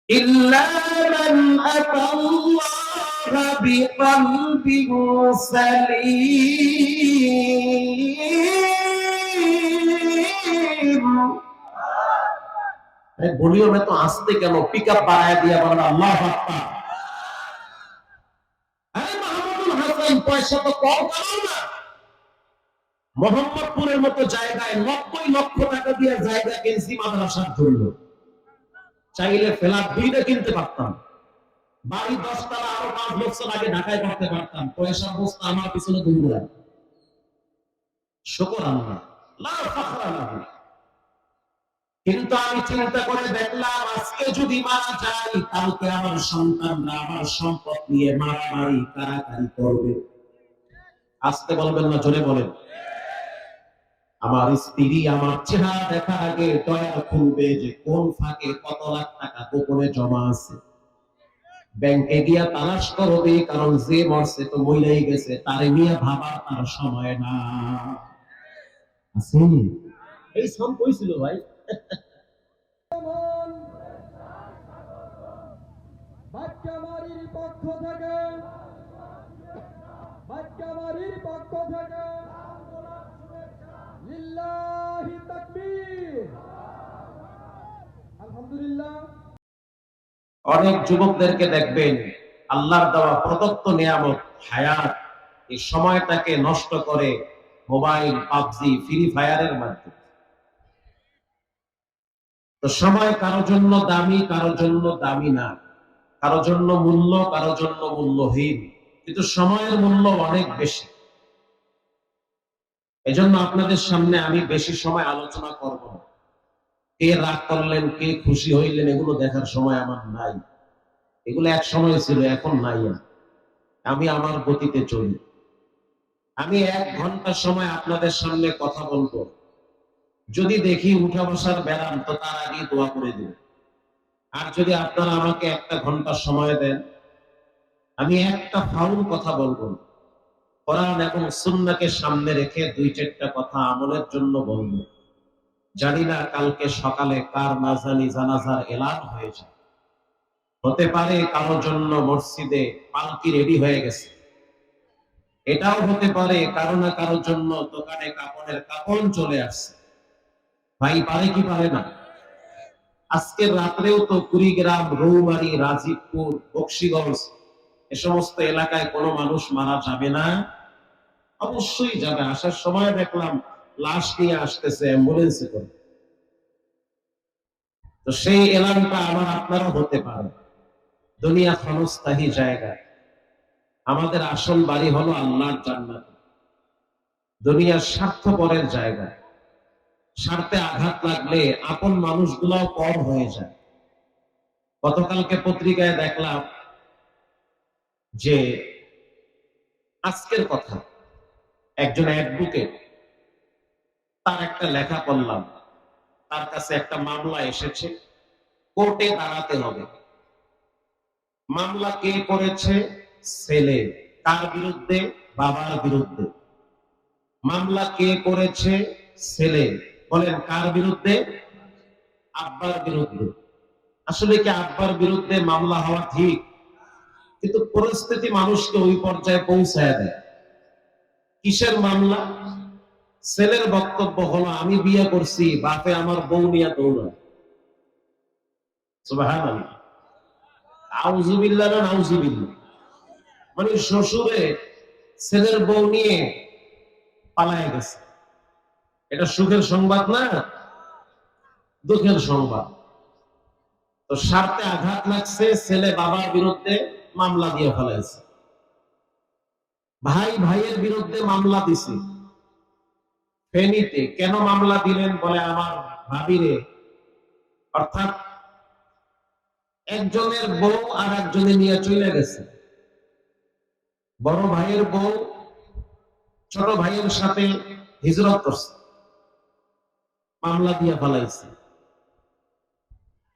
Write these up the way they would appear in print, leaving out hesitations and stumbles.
إلا من أتى الله بقلب سليم। Volume এত আস্তে কেন? পিক আপ বাড়ায় দিয়ে বলেন আল্লাহু আকবার। আরে মাহমুদুল হাসান পয়সা তো কম কারণ না। মোহাম্মদপুরের মতো জায়গায় 90 লক্ষ টাকা দিয়ে জায়গা কিনছি মাদ্রাসার জন্য। চাইলে ফ্ল্যাট 2টা কিনতে পারতাম, বাড়ি 10 তলা আরো 5 বছর আগে ঢাকায় করতে পারতাম। পয়সার বস্তা আমার পিছনে দৌড়া। শুকর আল্লাহ, লা ফাখরা লাহু। কিন্তু আমি চিন্তা করে দেখলাম, আজকে যদি মারা যাই, কালকে আমার সন্তানরা আমার সম্পদ নিয়ে মারামারি কারাকারি করবে। আস্তে বলবেন না, জোরে বলেন। আমার স্ত্রী আমার চেহারা দেখার আগে দয়া খুলবে যে কোন ফাঁকে কত লাখ টাকা গোপনে জমা আছে। ব্যাংকে গিয়া তালাশ করবে, কারণ যে মরছে তো মইলাই গেছে, তারে নিয়ে ভাবার তার সময় না। আসেন এই সব কইছিল ভাই। বাচ্চামারির পক্ষ থেকে লিল্লাহি তাকবীর। আলহামদুলিল্লাহ। অনেক যুবকদেরকে দেখবেন আল্লাহর দেওয়া প্রদত্ত নিয়ামত হায়াত, এই সময়টাকে নষ্ট করে মোবাইল, পাবজি, ফ্রি ফায়ারের মাধ্যমে। তো সময় কারো জন্য দামি, কারো জন্য দামি না, কারো জন্য মূল্য, কারো জন্য মূল্যহীন, কিন্তু সময়ের মূল্য অনেক বেশি। এজন্য আপনাদের সামনে আমি বেশি সময় আলোচনা করব না। কে রাগ করলেন, কে খুশি হইলেন, এগুলো দেখার সময় আমার নাই। এগুলো এক সময় ছিল, এখন নাই। আমি আমার গতিতে চলি। আমি 1 ঘন্টা সময় আপনাদের সামনে কথা বলবো। যদি দেখি উঠা বসার ব্যারাম, তো তার আগে দোয়া করে দিব। আর যদি আপনারা আমাকে 1 ঘন্টা সময় দেন, আমি একটা ফাউল কথা বলবো না। কোরআন এবং সুন্নাহকে সামনে রেখে 2-4টা কথা আমলের জন্য বলবো। জানি না কালকে সকালে কার না জানি জানাজার এলান হয়েছে। হতে পারে কারোর জন্য মসজিদে পালকি রেডি হয়ে গেছে। এটাও হতে পারে কারো না কারোর জন্য দোকানে কাপড়ের কাপড় চলে আসছে। ভাই পারে কি পারে না? আজকের রাত্রেও তো কুড়িগ্রাম, রৌমারী, রাজীবপুর, বক্সিগঞ্জ এ সমস্ত এলাকায় কোনো মানুষ মারা যাবে না? অবশ্যই যাবে। আসার সময় দেখলাম লাশ নিয়ে আসতেছে অ্যাম্বুলেন্সে করে। তো সেই এলাকাটা আমার আপনারও হতে পারে। দুনিয়া ক্ষণস্থায়ী জায়গা। আমাদের আসল বাড়ি হলো আল্লাহর জান্নাত। দুনিয়ার স্বার্থপরের জায়গা। স্বার্থে আঘাত লাগলে আপন মানুষগুলোও পর হয়ে যায়। গতকালকে পত্রিকায় দেখলাম যে আজকের কথা, একজন অ্যাডভোকেট, তার একটা লেখা পড়লাম। তার কাছে একটা মামলা এসেছে, কোর্টে দাঁড়াতে হবে। মামলা কে করেছে? ছেলে। কার বিরুদ্ধে? বাবার বিরুদ্ধে। মামলা কে করেছে? ছেলে। বলেন কার বিরুদ্ধে? আব্বার বিরুদ্ধে। আসলে কি আব্বার বিরুদ্ধে মামলা হওয়া ঠিক? কিন্তু পরিস্থিতি মানুষকে ওই পর্যায়ে পৌঁছায় দেয়। কিসের মামলা? ছেলের বক্তব্য হলো, আমি বিয়ে করছি, বাপে আমার বউ নিয়ে দৌড়ায়। সুবহানাল্লাহ। আউযুবিল্লাহ না নাউযুবিল্লাহ। মানে শ্বশুরে ছেলের বউ নিয়ে পালায় গেছে। এটা সুখের সংবাদ না, দুঃখের সংবাদ। তো স্বার্থে আঘাত লাগছে, ছেলে বাবার বিরুদ্ধে মামলা দিয়ে ফেলাইছে। ভাই ভাইয়ের বিরুদ্ধে মামলা দিছে ফেনীতে। কেন মামলা দিলেন? বলে আমার ভাবিরে, অর্থাৎ একজনের বউ আর একজনে নিয়ে চলে গেছে। বড় ভাইয়ের বউ ছোট ভাইয়ের সাথে হিজরত করছে, মামলা দিয়ে ফেলাইছে।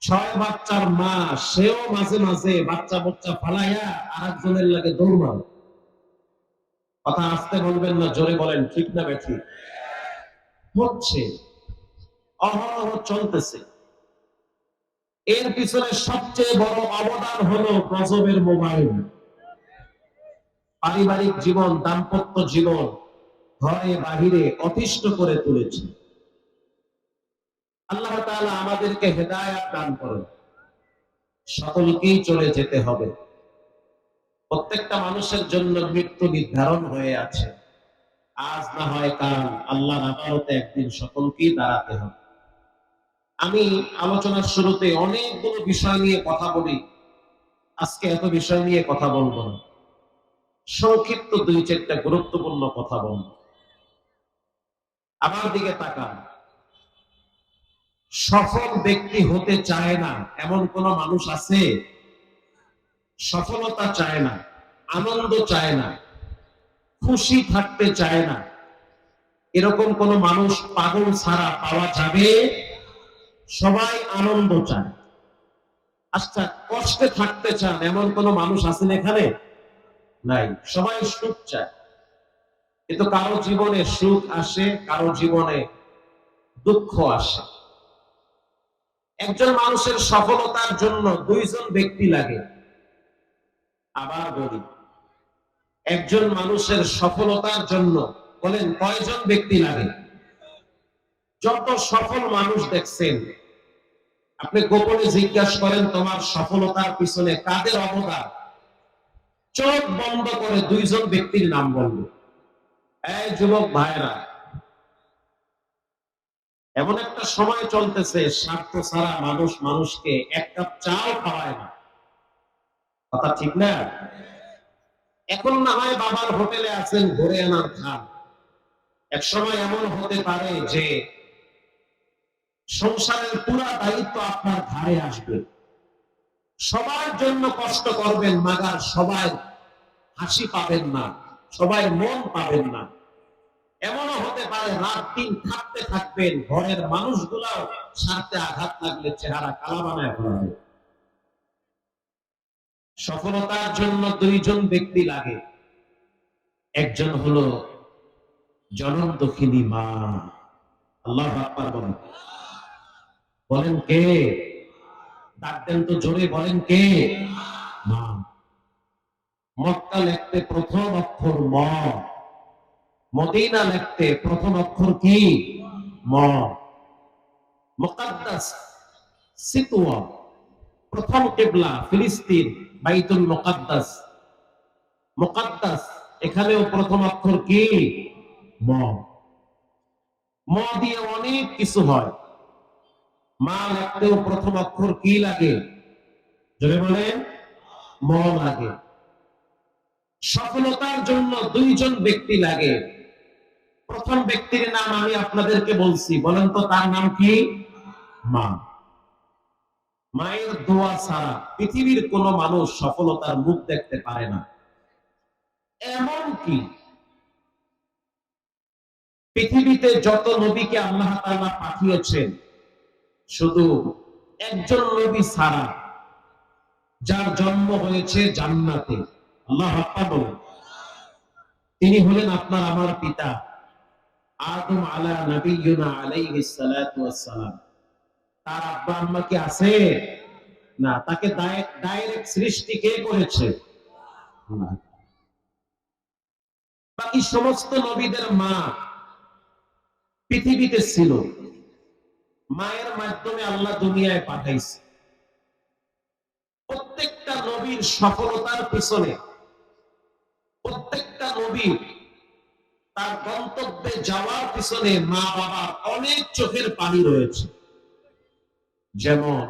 6 বাচ্চার মা, সেও মাঝে মাঝে বাচ্চা বাচ্চা ফালাইয়া আর একজনের লাগে দৌড়। কথা আসতে বলবেন না, জোরে বলেন, ঠিক না বেঠিক? হচ্ছে, অহরহ চলতেছে। এর পিছনে সবচেয়ে বড় অবদান হলো গজবের মোবাইল। পারিবারিক জীবন, দাম্পত্য জীবন ঘরে বাহিরে অতিষ্ঠ করে তুলেছে। আল্লাহ তাআলা আমাদেরকে হেদায়েত দান করুন। সকলকেই চলে যেতে হবে। প্রত্যেকটা মানুষের জন্য মৃত্যু নির্ধারণ হয়ে আছে। আজ না হয় কাল আল্লাহর আদালতে একদিন সকলকেই দাঁড়াতে হবে। আমি আলোচনার শুরুতে অনেকগুলো বিষয় নিয়ে কথা বলি, আজকে এত বিষয় নিয়ে কথা বলবো না। সংক্ষিপ্ত 2-4টা গুরুত্বপূর্ণ কথা বলবো। আমার দিকে তাকান। সফল ব্যক্তি হতে চায় না এমন কোন মানুষ আছে? সফলতা চায় না, আনন্দ চায় না, খুশি থাকতে চায় না, এরকম কোন মানুষ পাগল ছাড়া পাওয়া যাবে? সবাই আনন্দ চায়। আচ্ছা, কষ্টে থাকতে চান এমন কোন মানুষ আছেন এখানে? নাই। সবাই সুখ চায়, কিন্তু কারো জীবনে সুখ আসে, কারো জীবনে দুঃখ আসে। একজন মানুষের সফলতার জন্য 2জন ব্যক্তি লাগে। আবার বলি, একজন মানুষের সফলতার জন্য বলেন কয়জন ব্যক্তি লাগে? যত সফল মানুষ দেখছেন, আপনি গোপনে জিজ্ঞাসা করেন তোমার সফলতার পিছনে কাদের অবদান, চোখ বন্ধ করে 2জন ব্যক্তির নাম বলবে। এই যুবক ভাইরা, এমন একটা সময় চলতেছে স্বার্থ ছাড়া মানুষ মানুষকে এক কাপ চাও খাওয়ায় না। কথা ঠিক না? এখন না হয় বাবার হোটেলে আছেন, ঘুরে আনার খান। এক সময় এমন হতে পারে যে সংসারের পুরা দায়িত্ব আপনার ঘাড়ে আসবে। সবার জন্য কষ্ট করবেন, মাগার সবাই হাসি পাবেন না, সবাই মন পাবেন না। এমনও হতে পারে রাত দিন থাকতে থাকবেন, ঘরের মানুষগুলাও স্বার্থে আঘাত লাগলে চেহারা কালা বানায় ফেলাবে। সফলতার জন্য 2জন ব্যক্তি লাগে। একজন হলো জনম দক্ষিণী মা। আল্লাহু আকবার বলেন। বলেন কে? ডাক দেন তো জোরে, বলেন কে? মা। মক্কা লিখতে প্রথম অক্ষর ম, মদিনা লিখতে প্রথম অক্ষর কি? ম। মুকাদ্দাস সিতুয়া, প্রথম কিবলা ফিলিস্তিন, বাইতুল মুকাদ্দাস। মুকাদ্দাস এখানেও প্রথম অক্ষর কি? ম। ম দিয়ে অনেক কিছু হয়। মা লিখতেও প্রথম অক্ষর কি লাগে? জোরে বলেন, ম লাগে। সফলতার জন্য 2জন ব্যক্তি লাগে। প্রথম ব্যক্তির নাম আমি আপনাদেরকে বলছি, বলেন তো তার নাম কি? মা। মায়ের দোয়া ছাড়া পৃথিবীর কোন মানুষ সফলতার মুখ দেখতে পারে না। এমন কি পৃথিবীতে যত নবীকে আল্লাহ তাআলা পাঠিয়েছেন, শুধু একজন নবী ছাড়া, যার জন্ম হয়েছে জান্নাতে, আল্লাহ আকবার বলেন, তিনি হলেন আপনার আমার পিতা আদম আলা নবিয়্যিনা আলাইহিস সালাতু ওয়াস সালাম। তার আব্বা আম্মা কি আছে? না। তাকে ডাইরেক্ট সৃষ্টি কে করেছে? আল্লাহ। বাকি সমস্ত নবীদের মা পৃথিবীতে ছিল, মায়ের মাধ্যমে আল্লাহ দুনিয়ায় পাঠাইছে। প্রত্যেকটা নবীর সফলতার পিছনে, প্রত্যেকটা নবীর তার গন্তব্যে যাওয়ার পিছনে মা বাবার অনেক চোখের পানি রয়েছে। যেমন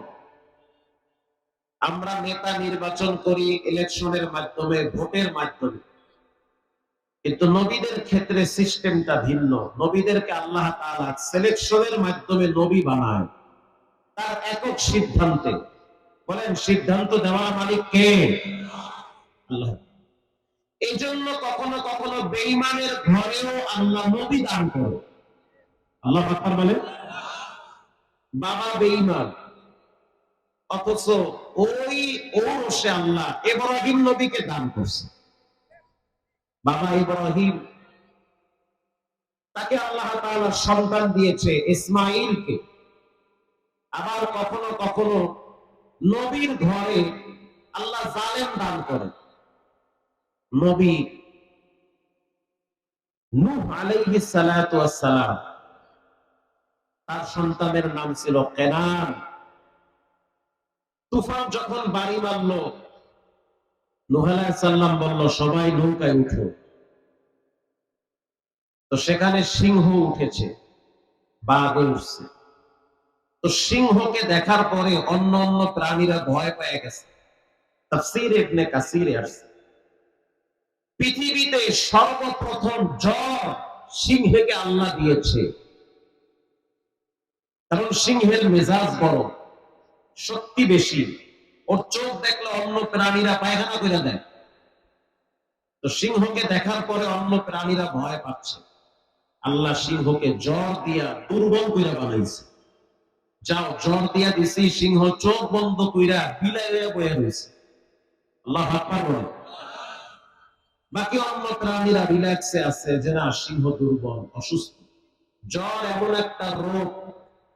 আমরা নেতা নির্বাচন করি ইলেকশনের মাধ্যমে, ভোটের মাধ্যমে, কিন্তু নবীদের ক্ষেত্রে সিস্টেমটা ভিন্ন। নবীদেরকে আল্লাহ তাআলা সিলেকশনের মাধ্যমে নবী বানায়, তার একক সিদ্ধান্তে। বলেন সিদ্ধান্ত দেওয়ার মালিক কে? আল্লাহ। এই জন্য কখনো কখনো বেঈমানের ঘরেও আল্লাহ নবী দান করে। আল্লাহ আকবার বলেন। বাবা বেঈমান, অথচ ওই ঔরসে আল্লাহ ইব্রাহিম নবীকে দান করছে। বাবা ইব্রাহিম, তাকে আল্লাহ তাআলা সন্তান দিয়েছে ইসমাঈলকে। আবার কখনো কখনো নবীর ঘরে আল্লাহ জালেম দান করেন। নবী নূহ আলাইহিস সালাতু ওয়াস সালাম, তার সন্তানের নাম ছিল কেনান। তুফান যখন বাড়ি মারল, নূহ আলাইহিস সালাম বলল, সবাই নৌকায় উঠো। তো সেখানে সিংহ উঠেছে, বাঘ উঠছে। তো সিংহকে দেখার পরে অন্য অন্য প্রাণীরা ভয় পেয়ে গেছে। তাফসীর ইবনে কাসিরে আসছে, পৃথিবীতে সর্বপ্রথম জ্বর সিংহকে আল্লাহ দিয়েছে। কারণ সিংহের মেজাজ বড়, শক্তি বেশি, ওর চোখ দেখলে অন্য প্রাণীরা পায়খানা করে দেয়। তো সিংহকে দেখার পরে অন্য প্রাণীরা ভয় পাচ্ছে। আল্লাহ সিংহকে জ্বর দিয়া দুর্বল কইরা বানাইছে। যাও, জ্বর দিয়া দিছি, সিংহ চোখ বন্ধ কইরা বিলাই হয়ে বয়ে রয়েছে। আল্লাহু আকবার বলেন। বাকি অন্য প্রাণীরা রিল্যাক্সে আছে যে না, সিংহ দুর্বল, অসুস্থ। জ্বর এমন একটা রোগ,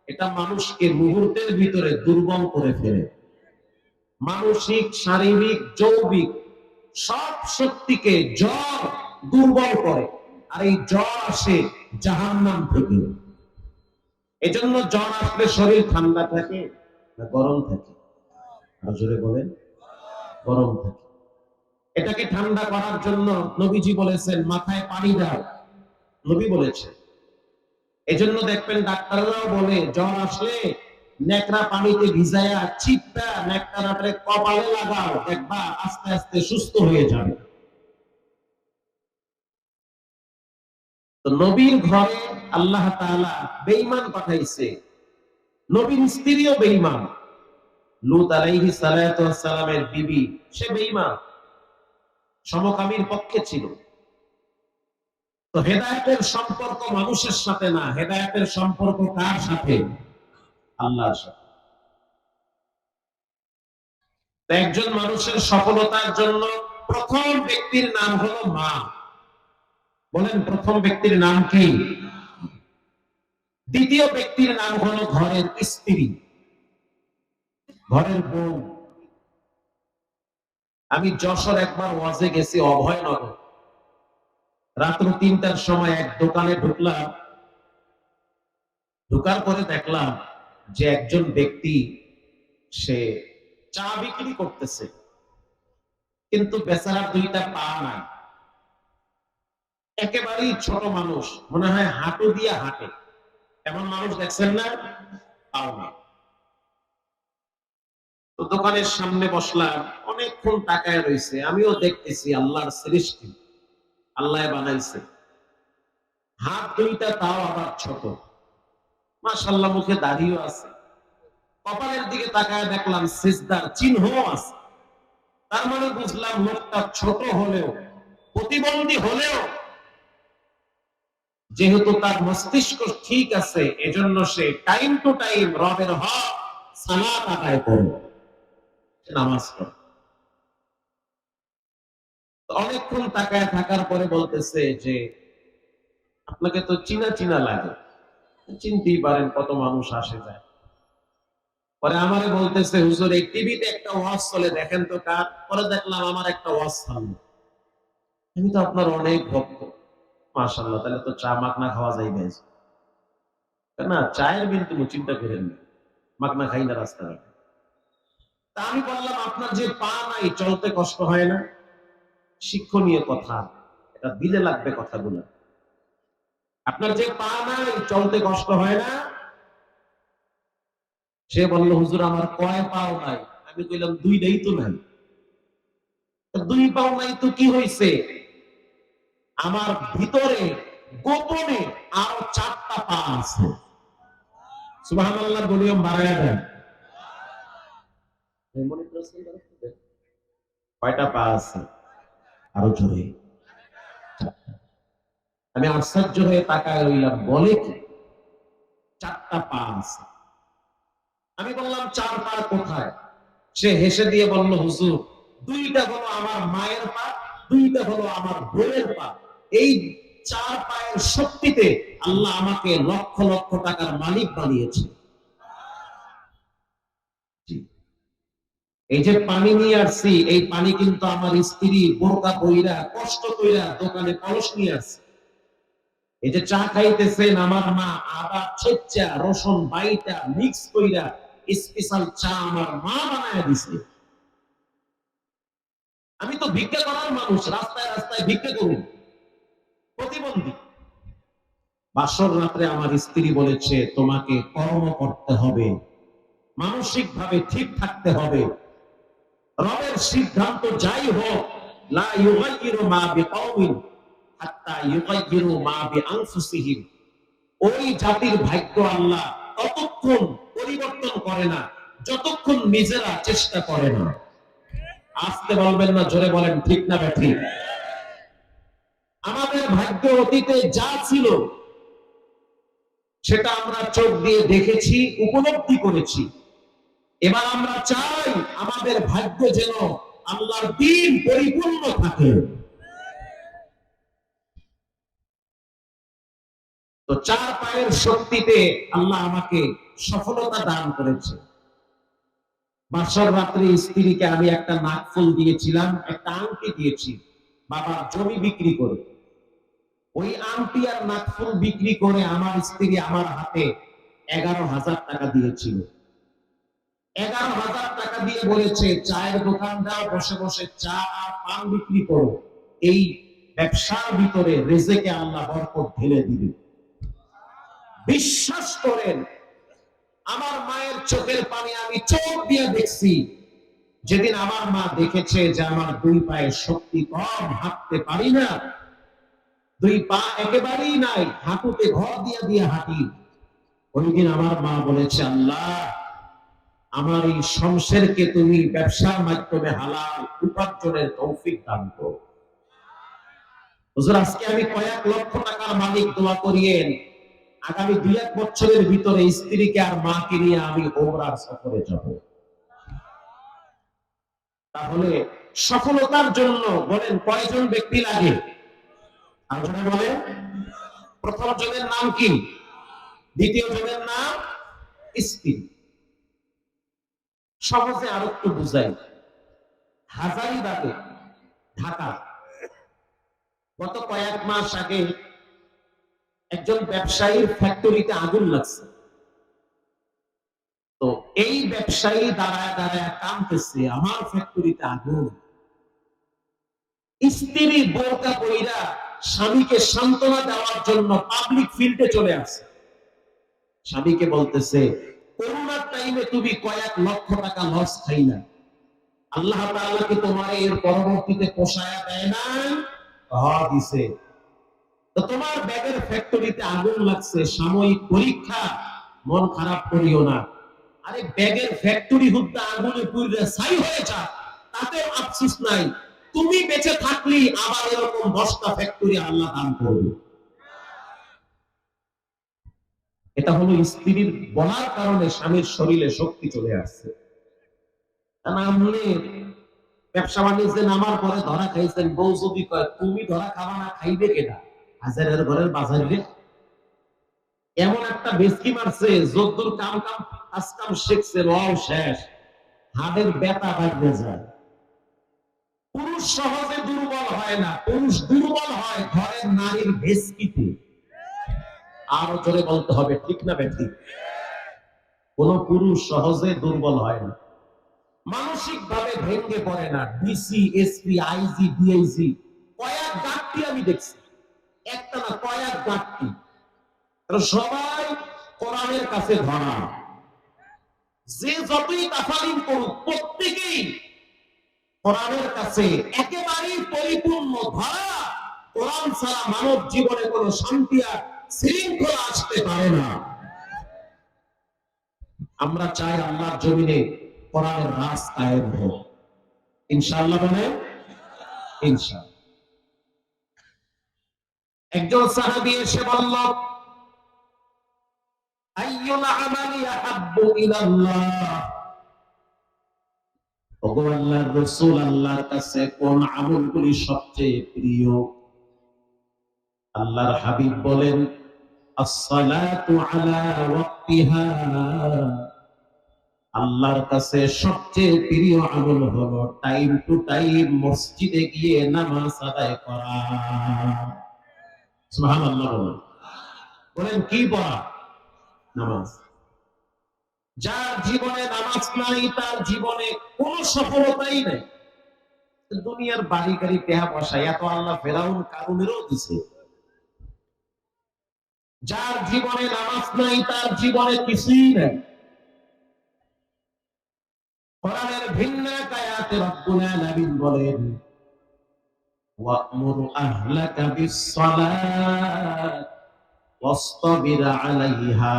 এটা মানুষকে মুহূর্তের ভিতরে দুর্বল করে ফেলে। মানসিক, শারীরিক, যৌবিক সব শক্তিকে জ্বর দুর্বল করে। আর এই জ্বর আসে জাহান্নাম থেকে। এজন্য জ্বর আসলে শরীর ঠান্ডা থাকে না গরম থাকে? আর জোরে বলেন, গরম থাকে। এটাকে ঠান্ডা করার জন্য নবীজি বলেছেন, মাথায় পানি দাও। নবী বলেছেন। এজন্য দেখবেন ডাক্তাররাও বলে, জ্বর আসলে নেকড়া পানিতে ভিজায়া চিপটা নেকড়াটারে কপালে লাগাও, দেখবা আস্তে আস্তে সুস্থ হয়ে যাবে। তো নবীর ঘরে আল্লাহ তাআলা বেঈমান পাঠাইছে। নবীর স্ত্রীও বেঈমান। লূত আলাইহিস সালাতু ওয়াস সালামের বিবি, সে বেঈমান, সমকামীর পক্ষে ছিল। তো হেদায়েতের সম্পর্ক মানুষের সাথে না, হেদায়েতের সম্পর্ক কার সাথে? আল্লাহর সাথে। তো একজন মানুষের সফলতার জন্য প্রথম ব্যক্তির নাম হলো মা। বলেন, প্রথম ব্যক্তির নাম কি? দ্বিতীয় ব্যক্তির নাম হলো ঘরের স্ত্রী, ঘরের বউ। আমি যশোর একবার ওয়াজে গেছি, অভয়নগর। রাত্র ৩টার সময় এক দোকানে ঢুকলাম। ঢোকার পরে দেখলাম যে একজন ব্যক্তি, সে চা বিক্রি করতেছে, কিন্তু বেচারার দুইটা পা নাই। একেবারেই ছোট মানুষ, মনে হয় হাঁটু দিয়ে হাঁটে। এমন মানুষ দেখছেন না? পাও না। তো দোকানের সামনে বসলাম, অনেকক্ষণ তাকায় রয়েছে। আমিও দেখতেছি আল্লাহর সৃষ্টি, আল্লাহ বানাইছে। হাত দুইটা, তাও আবার ছোট। মাশাআল্লাহ, মুখে দাড়িও আছে। কপালের দিকে তাকায় দেখলাম সিজদার চিহ্নও আছে। তার মানে বুঝলাম লোকটা ছোট হলেও, প্রতিবন্ধী হলেও, যেহেতু তার মস্তিষ্ক ঠিক আছে, এজন্য সে টাইম টু টাইম রবের হক সালাত আদায় করে, নামাজ পড়ে। অনেকক্ষণ তাকায় থাকার পরে বলতেছে যে, আপনাকে তো চিনা চিনা লাগে। চিনতেই পারেন, কত মানুষ আসে যায়। পরে আমারে বলতেছে, হুজুর এই টিভিতে একটা ওয়াজ চলে, দেখেন তো কার। পরে দেখলাম আমার একটা ওয়াজ সামনে। আমি তো আপনার অনেক ভক্ত। মাশাআল্লাহ, তাহলে তো চা মাখনা খাওয়া যাইবে। না, চায়ের বিল তুমি চিন্তা করেন না, মাখনা খাই না রাস্তাঘাটে। তা আমি বললাম, আপনার যে পা নাই, চলতে কষ্ট হয় না? শিক্ষণীয় কথা, এটা দিলে লাগবে কথাগুলো। আপনার যে পা নাই, চলতে কষ্ট হয় না? সে বলল, হুজুর আমার কয় পাও নাই? আমি কইলাম, দুইটাই তো নাই। দুই পাও নাই তো কি হয়েছে? আমার ভিতরে গোপনে আরো 4টা পা আছে। সুবহানাল্লাহ, ভলিউম বাড়ায়া দেন। কয়টা পা আছে? আরো জোরে। আমি আশ্চর্য হয়ে তাকায় রইলাম, বলে কি 4টা পা আছে? আমি বললাম, 4 পা কোথায়? সে হেসে দিয়ে বলল, হুজুর দুইটা হলো আমার মায়ের পা, দুইটা হলো আমার বোনের পা। এই 4 পায়ের শক্তিতে আল্লাহ আমাকে লক্ষ লক্ষ টাকার মালিক বানিয়েছে। জি। এই যে পানি নিয়ে আসছি, এই পানি কিন্তু আমার স্ত্রী বোরকা কইরা কষ্ট কইরা দোকানে কলস নিয়ে আসছে। এই যে চা খাইতেছেন, আমার মা আদা ছেঁচা রসুন বাইটা মিক্স কইরা স্পেশাল চা আমার মা বানায় দিছে। আমি তো ভিক্ষা করার মানুষ, রাস্তায় রাস্তায় ভিক্ষা করি, প্রতিবন্ধী। বাসর রাত্রে আমার স্ত্রী বলেছে, তোমাকে কর্ম করতে হবে, মানসিক ভাবে ঠিক থাকতে হবে। রবের সিদ্ধান্ত যাই হোক, লা ইউগাইয়িরু মা বিকাউমিন হাত্তা ইউগাইয়িরু মা বিআনফুসিহিম। ওই জাতির ভাগ্য আল্লাহ ততক্ষণ পরিবর্তন করে না যতক্ষণ নিজেরা চেষ্টা করে না। আসতে বলবেন না, জোরে বলেন ঠিক না ঠিক? আমাদের ভাগ্য অতীতে যা ছিল সেটা আমরা চোখ দিয়ে দেখেছি, উপলব্ধি করেছি। এবার আমরা চাই আমাদের ভাগ্য যেন আল্লাহর দ্বীন পরিপূর্ণ থাকে। তো চার পায়ের শক্তিতে আল্লাহ আমাকে সফলতা দান করেছে। বাসর রাত্রে স্ত্রীকে আমি একটা নাকফুল দিয়েছিলাম, একটা আংটি দিয়েছি বাবার জমি বিক্রি করে। ওই আংটি আর নাকফুল বিক্রি করে আমার স্ত্রী আমার হাতে 11,000 টাকা দিয়েছিল। 11,000 টাকা দিয়ে বলেছে, চায়ের দোকান দাও, বসে বসে চা আর পান বিক্রি করো, এই ব্যবসার ভিতরে রেজেকে আল্লাহ বরকত ঢেলে দিবে। বিশ্বাস করেন, আমার মায়ের চোখের পানি আমি চোখ দিয়ে দেখছি। যেদিন আমার মা দেখেছে যে আমার দুই পায়ে শক্তি কম, হাঁটতে পারি না, দুই পা একেবারেই নাই, হাঁটুতে ঘর দিয়ে দিয়ে হাঁটি, ওই দিন আমার মা বলেছে, আল্লাহ আমার এই সংসারকে তুমি ব্যবসার মাধ্যমে হালাল উপার্জনের তৌফিক দান করো। হুজুর, আজকে আমি কয়েক লক্ষ টাকার মালিক, দোয়া করিয়েন আগামী 2-1 বছরের ভিতরে স্ত্রীকে আর মাকে নিয়ে আমি ওমরার সফরে যাব। তাহলে সফলতার জন্য বলেন কয়জন ব্যক্তি লাগে? আলোচনা বলেন। প্রথম জনের নাম কি? দ্বিতীয় জনের নাম স্ত্রী। সহজে আরো একটু বুঝাই। হাজারীবাগে, ঢাকা, গত কয়েক মাস আগে একজন ব্যবসায়ীর ফ্যাক্টরিতে আগুন লাগছে। তো এই ব্যবসায়ী দাঁড়ায় দাঁড়ায় কাঁদতেছে, আমার ফ্যাক্টরিতে আগুন। স্ত্রী বোরকা পইরা স্বামীকে সান্ত্বনা দেওয়ার জন্য পাবলিক ফিল্ডে চলে আসছে। স্বামীকে বলতেছে, করোনার টাইমে তুমি কয়েক লক্ষ টাকা লস খাই না, আল্লাহ তাআলা কি তোমার এর পরবর্তীতে পোষায়া দেয় না? দিছে। তো তোমার ব্যাগের ফ্যাক্টরিতে আগুন লাগছে, সাময়িক পরীক্ষা, মন খারাপ করিও না। আরে ব্যাগের ফ্যাক্টরি হুদ্দা আগুনে পুড়ে ছাই হয়ে যা, তাতে আফসোস নাই। তুমি বেঁচে থাকলি আবার এরকম 10টা ফ্যাক্টরি আল্লাহ দান করবে। এটা হলো স্ত্রীর বলার কারণে স্বামীর শরীরে শক্তি চলে আসছে। ব্যবসা বাণিজ্যে নামার পরে ধরা খাইছেন, বউ যদি কয় তুমি ধরা খাওয়া না, খাইবে কেনা? হাজারের ঘরের বাজার রে। এমন একটা বেশকি মারছে, যদ্দুর কাম কাম কাজ কাম শিখছে, রও শেষ, হাড়ের ব্যথা বাড়বে যায়। পুরুষ সহজে দুর্বল হয় না, পুরুষ দুর্বল হয় ঘরের নারীর ভেস্কিতে। আরো জোরে বলতে হবে, ঠিক না বেঠিক? কোন পুরুষ সহজে দুর্বল হয় না, মানসিক ভাবে ভেঙে পড়ে না। ডিসি, এসপি, আইজি, ডিআইজি কয়েক গাঁটটি আমি দেখছি, একটা না কয়েক গাঁটটি। সবাই কোরআনের কাছে ধরা, যে যতই তাফালিম করুক প্রত্যেকেই কোরআনের কাছে একেবারেই পরিপূর্ণ ধরা। কোরআন ছাড়া মানব জীবনে কোনো শান্তি আর শৃঙ্খলা আসতে পারে না। আমরা চাই আল্লাহর জমিনে কোরআনের রাজ কায়েম হোক, ইনশাআল্লাহ। বলে ইনশাআল্লাহ। একজন সাহাবী এসে বলল, আইয়ুল আমালি আহাব্বু ইলাল্লাহ, ওগো আল্লাহর রাসূল, আল্লাহর কাছে কোন আমলগুলি সবচেয়ে প্রিয়? আল্লাহর হাবিব বলেন, আস-সালাতু আলা ওয়াক্তিহা, আল্লাহর কাছে সবচেয়ে প্রিয় আমল হলো টাইম টু টাইম মসজিদে গিয়ে নামাজ আদায় করা। সুবহানাল্লাহ বলেন। বলেন কি পড়া? নামাজ। যার জীবনে নামাজ নাই তার জীবনে কোনো সফলতাই নেই। দুনিয়ার বাড়ি গাড়ি টেহা পয়সা এত আল্লাহ ফেরাউন কারুনেরও দিছে। যার জীবনে নামাজ নাই তার জীবনে কিছুই নেই। কোরআনের ভিন্ন আয়াতে রব্বুল আলামিন বলেন, ওয়া'মুর আহলাকা বিস-সালাত ওয়াসতাবির আলাইহা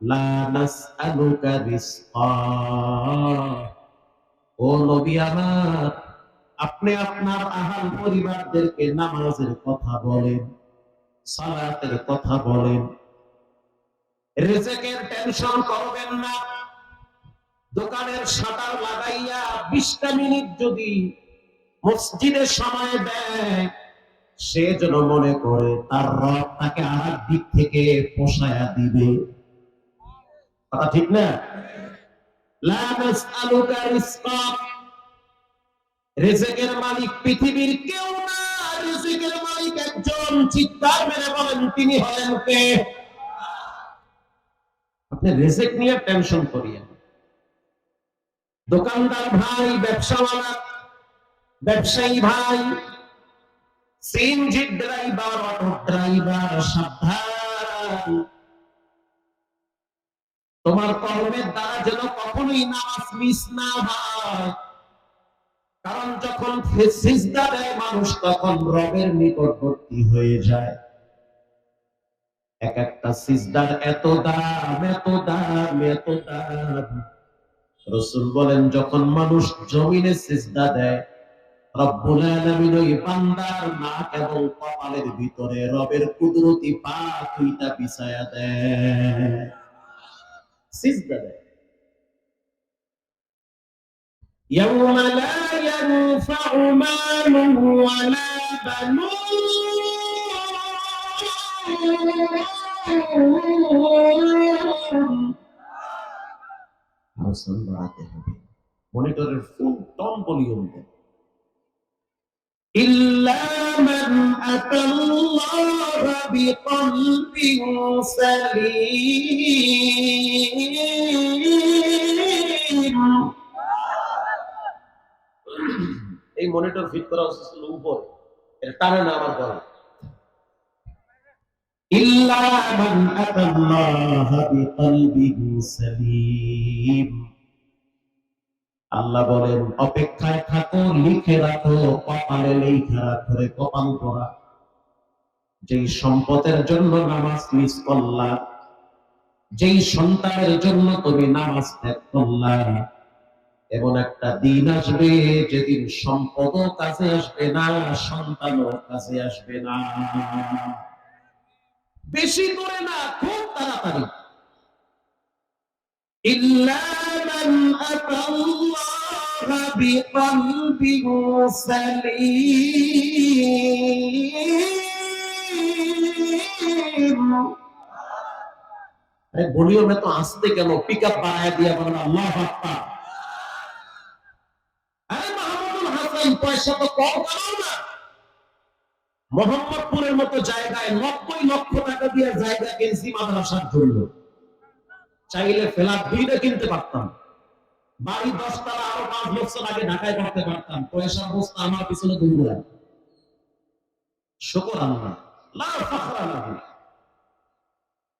লা নাসআলুকা রিজকা। ও নবী আমার, আপনি আপনার আহাল পরিবারদেরকে নামাজের কথা বলেন, সালাতের কথা বলেন, রিজেকের টেনশন করবেন না। দোকানের শাটার লাগাইয়া 20টা মিনিট যদি মসজিদের সময় দেয়, সে যেন মনে করে তার রব তাকে আরেক দিক থেকে পোষায়া দিবে। কথা ঠিক না? লা নাসআলুকা রিজকা, রিজেকের মালিক পৃথিবীর কেউ না, রিজেকের মালিক একজন। চিৎকার মেরে বলেন তিনি হলেন কে? আপনি রিজেক নিয়ে টেনশন করিয়েন। দোকানদার ভাই, ব্যবসাওয়ালা, ব্যবসায়ী ভাই, সিএনজি ড্রাইভার, অটো ড্রাইভার, সাবধান। তোমার কর্মের দ্বারা যেন কখনোই নামাজ মিস না হয়। কারণ যখন সিজদা দেয় মানুষ তখন রবের নিকটবর্তী হয়ে যায়। এক একটা সিজদার এত দাম, এত দাম, এত দাম। রাসূল বলেন যখন মানুষ জমিনে সিজদা দেয়, রব্বুল আলামিন ওই বান্দার নাক এবং কপালের ভিতরে রবের কুদরতি পাক দুইটা বিছায়া দেয়। সিজদা দেয়। ইয়াউমা লা ইয়ানফাউ মালুন ওয়ালা বানুন। আওয়াজ বাড়াতে হবে, মনিটরের ফুল টন ভলিউম দেন। ইল্লা মান আতাল্লাহা বিকলবিন সালিম। এই মনিটর ফিট করা হচ্ছে উপরে, এটা টানে না আমার গলা। ইল্লা মান আতাল্লাহা বিকলবিন সালিম। আল্লাহ বলেন অপেক্ষায় থাকো, লিখে রাখো, কপালে লেখা রাখো, কপাল করা। যেই সম্পদের জন্য নামাজ মিস করলা, যেই সন্তানের জন্য তুমি নামাজ ত্যাগ করলা, এমন একটা দিন আসবে যেদিন সম্পদও কাজে আসবে না, সন্তানও কাজে আসবে না। বেশি করে না, খুব তাড়াতাড়ি। ইল্লা মান আতাল্লাহা বিকলবিন সালিম। আরে ভলিউম এত আস্তে কেন? পিকআপ বাড়ায় দিয়া বলেন আল্লাহু আকবার। আরে মাহমুদুল হাসান, পয়সা তো কম কামাও না। মোহাম্মদপুরের মতো জায়গায় 90 লক্ষ টাকা দিয়ে জায়গা কিনছি মাদ্রাসার জন্য। চাইলে ফ্ল্যাট 2টা কিনতে পারতাম, বাড়ি 10 তলা আরো 5 বছর আগে ঢাকায় করতে পারতাম। পয়সার বস্তা আমার পিছনে দৌড়ায়। শুকর আল্লাহ, লা ফাখরা লাহু।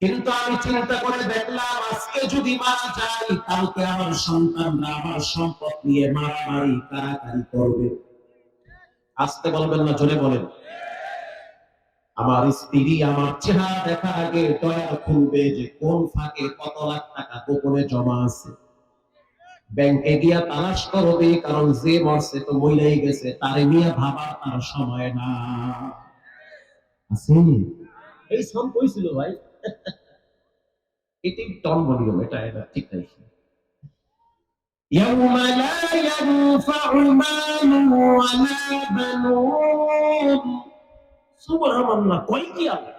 কিন্তু আমি চিন্তা করে দেখলাম আজকে যদি মারা যাই, কালকে আমার সন্তানরা আমার সম্পদ নিয়ে মারামারি কারাকারি করবে। আস্তে বলবেন না, জোরে বলেন। আমার স্ত্রী আমার চেহারা দেখার আগে ডয়ার খুলবে যে কোন ফাঁকে কত লাখ টাকা গোপনে জমা আছে। ব্যাংকে গিয়া তালাশ করবে, কারণ যে মরছে তো মইলাই গেছে, তারে নিয়ে ভাবা তার সময় না। আছে এই সব কইছিল ভাই। এটি টন ভলিউম, এটা ঠিক নাই। ইয়াউমা লা ইয়ানফাউ মালুন ওয়ালা বানুন। সুবহানাল্লাহ, কই কি আল্লাহ।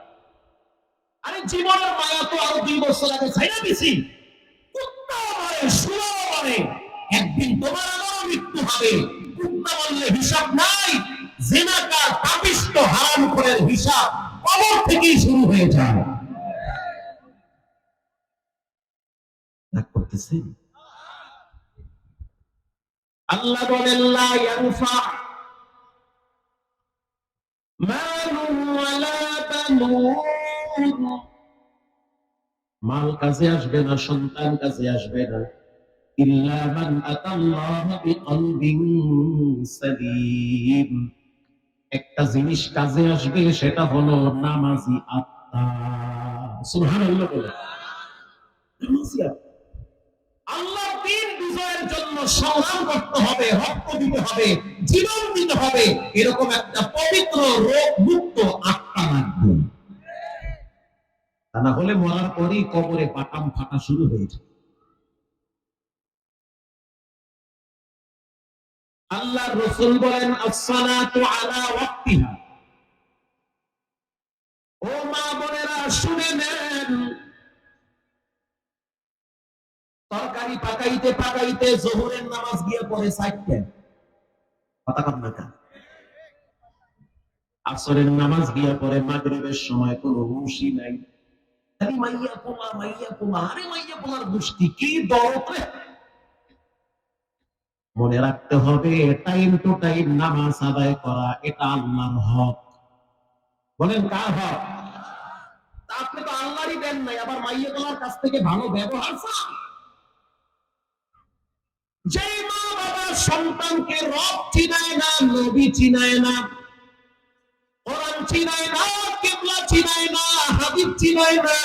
আরে জীবনের মায়া তো আরো 2 বছর আগে ছাইড়া দিছি। কুত্তা মারে শুনো মনে, একদিন তোমার আমারও মৃত্যু হবে। কুত্তা বললে হিসাব নাই, জিনাকার পাপিষ্ঠ হারামখোরের হিসাব কবর থেকেই শুরু হয়ে যায়। রাগ করতেছেন? আল্লাহ বলেন লা ইয়ানফা মালুন ওয়ালা বানুন, মাল কাজে আসবে না, সন্তান কাজে আসবে না, ইল্লা মান আতাল্লাহ বিকলবিন সালিম। একটা জিনিস কাজে আসবে, সেটা হলো নামাজি আত্মা। সুবহানাল্লাহ বলে। নামাজি আত্মা। আল্লাহর দ্বীন বিজয়ের জন্য সংগ্রাম করতে হবে, রক্ত দিতে হবে, জীবন দিতে হবে, এরকম একটা পবিত্র রোগ মুক্ত আত্মা লাগবে। তা না হলে মরার পরই কবরে পাটাম ফাটা শুরু হয়ে যায়। আল্লাহর রাসূল বলেন আসসালাতু আলা ওয়াক্তিহা। ও মা বোনেরা শুনে নেন, তরকারি পাকাইতে পাকাইতে যোহরের নামাজ গিয়ে পড়ে 4টা, কথা কম না কেন? আসরের নামাজ গিয়া পড়ে মাগরিবের সময়, কোনো হুঁশই নাই, খালি মাইয়া পোলা মাইয়া পোলা, আরে মাইয়া পোলার গোষ্ঠী কি দরদ রে। মনে রাখতে হবে টাইম টু টাইম নামাজ আদায় করা, এটা আল্লাহর হক। বলেন কার হক? আপনি তো আল্লাহরই দেন নাই, আবার মাইয়া পোলার কাছ থেকে ভালো ব্যবহার চান। যে মা বাবা সন্তানকে রব চিনায় না, নবী চিনায় না, কোরআন চিনায় না, কিবলা চিনায় না, হাদিস চিনায় না,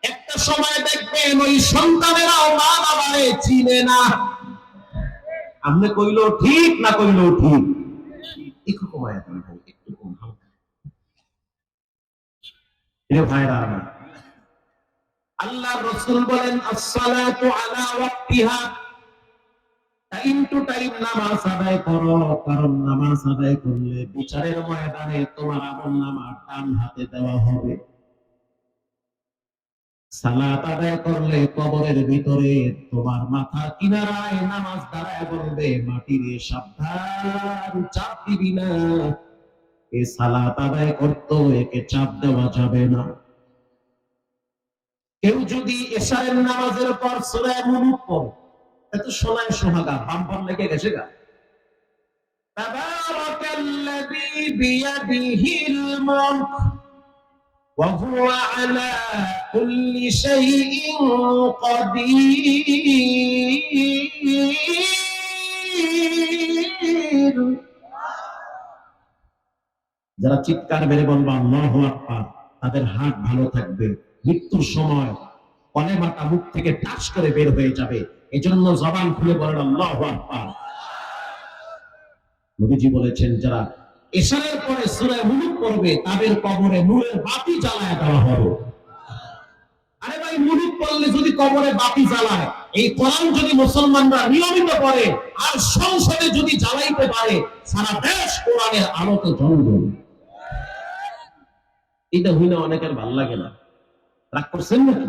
একটা সময় দেখবেন ওই সন্তানেরাও মা বাবারে চিনে না। আপনি কইলো ঠিক না কইলো ঠিক, একটু কমায় দেন ভাই, একটু কম হালকা। এ ভাইরা আমার, আল্লাহর রাসূল বলেন আসসালাতু আলা ওয়াক্তিহা, টাইম টু টাইম নামাজ আদায় করো, কারণ নামাজ আদায় করলে বিচারের ময়দানে তোমার আমলনামা ডান হাতে দেওয়া হবে। সালাত আদায় করলে কবরের ভিতরে তোমার মাথার কিনারায় নামাজ দাঁড়ায় বলবে, মাটিরে সাবধান, চাপ দিবি না। এ সালাত আদায় করতো, একে চাপ দেওয়া যাবে না। কেউ যদি এশারের নামাজের পর সূরা মুলুক পড়ে, এত সোনায় সোহাগা, বাম্পার লেগে গেছে গা। তাবারাকাল্লাযী বিয়াদিহিল মুলক ওয়া হুয়া আলা কুল্লি শাইইন কাদির। যারা চিৎকার মেরে বলবে আল্লাহু আকবার, তাদের হাত ভালো থাকবে, মৃত্যুর সময় কলেমাটা মুখ থেকে টাচ করে বের হয়ে যাবে। এজন্য জবান খুলে বলেন আল্লাহু আকবার। নবীজি বলেছেন, যারা এশারের পরে সূরা মুলুক পড়বে, তাদের কবরে নূরের বাতি জ্বালায় দেওয়া হবে। আরে ভাই, মুলুক পড়লে যদি কবরে বাতি জ্বালায়, এই কোরআন যদি মুসলমানরা নিয়মিত পড়ে আর সংসদে যদি জ্বালাইতে পারে, সারা দেশ কোরআনের আলোতে জ্বলবে। এটা হইলে অনেকের ভাল লাগে না। রাগ করছেন নাকি?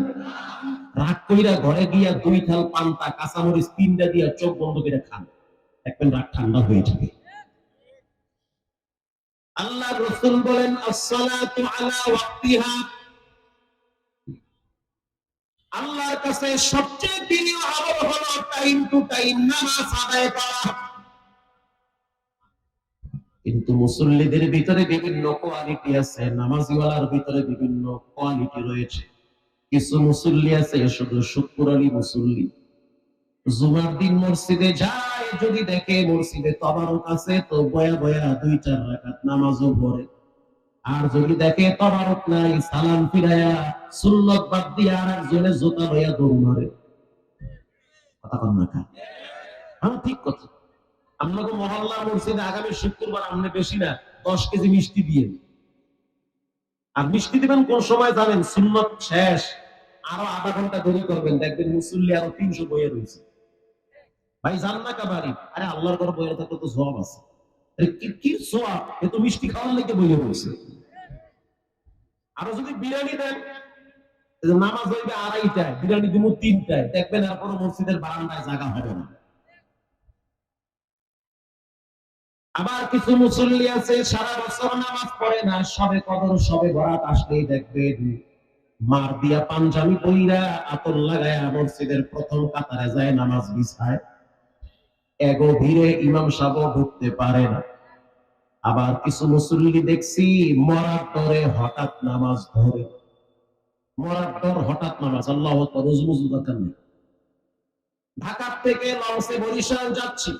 রাগ কইরা ঘরে গিয়া 2 থাল পান্তা কাঁচামরিচ 3টা দিয়া চোখ বন্ধ করে খান, দেখবেন রাগ ঠান্ডা হয়ে যাবে। আল্লাহর রাসূল বলেন আসসালাতু আলা ওয়াক্তিহা। আল্লাহর কাছে সবচেয়ে প্রিয় আমল হলো টাইম টু টাইম নামাজ আদায় করা। কিন্তু মুসল্লিদের ভিতরে বিভিন্ন কোয়ালিটি আছে, নামাজিওয়ালার ভিতরে বিভিন্ন কোয়ালিটি রয়েছে। কিছু মুসল্লি আছে শুধু শুক্রবারই মুসল্লি, জুমার দিন মসজিদে যায়, যদি দেখে মসজিদে তবারক আছে তো বয়া বয়া 2-4 রাকাত নামাজও পড়ে। আর যদি দেখে তবারক নাই, সালাম ফিরায়া সুন্নত বাদ দিয়ে আর একজনে জুতা লইয়া দৌড় মারে। কথা কন না কা? হ্যাঁ, ঠিক কথা। আপনাকে মহল্লা মসজিদে আগামী শুক্রবার আপনি বেশি না 10 কেজি মিষ্টি দিয়ে, আর মিষ্টি দিবেন কোন সময় জানেন? সুন্নত শেষ আরো আধা ঘন্টা দেরি করবেন, দেখবেন মুসল্লি আরো 300 বইয়ে রয়েছে। ভাই জান না কাবারি, আরে আল্লাহর ঘর বইয়ে থাকলে তো সওয়াব আছে। আরে কি সওয়াব, এ তো মিষ্টি খাওয়ার লেগে বইয়ে রয়েছে। আরো যদি বিরিয়ানি দেন, এই যে নামাজ হইবে 2:30টায়, বিরিয়ানি দিব 3টায়, দেখবেন এরপর মসজিদের বারান্দায় জায়গা হবে না। আবার কিছু মুসল্লি আছে সারা বছর নামাজ পড়ে না, সবে কদর সবে বরাত আসলেই দেখবেন মার দিয়া পাঞ্জাবি পইরা আতর লাগায়া মসজিদের প্রথম কাতারে যায় নামাজ বিছায়, এগো ভিড়ে ইমাম সাহেব ঢুকতে পারে না। আবার কিছু মুসল্লি দেখছি মরার তরে হঠাৎ নামাজ ধরে, মরার তর হঠাৎ নামাজ, আল্লাহ আকবার, রুজমুজু দরকার নেই। ঢাকা থেকে লঞ্চে বরিশাল যাচ্ছি,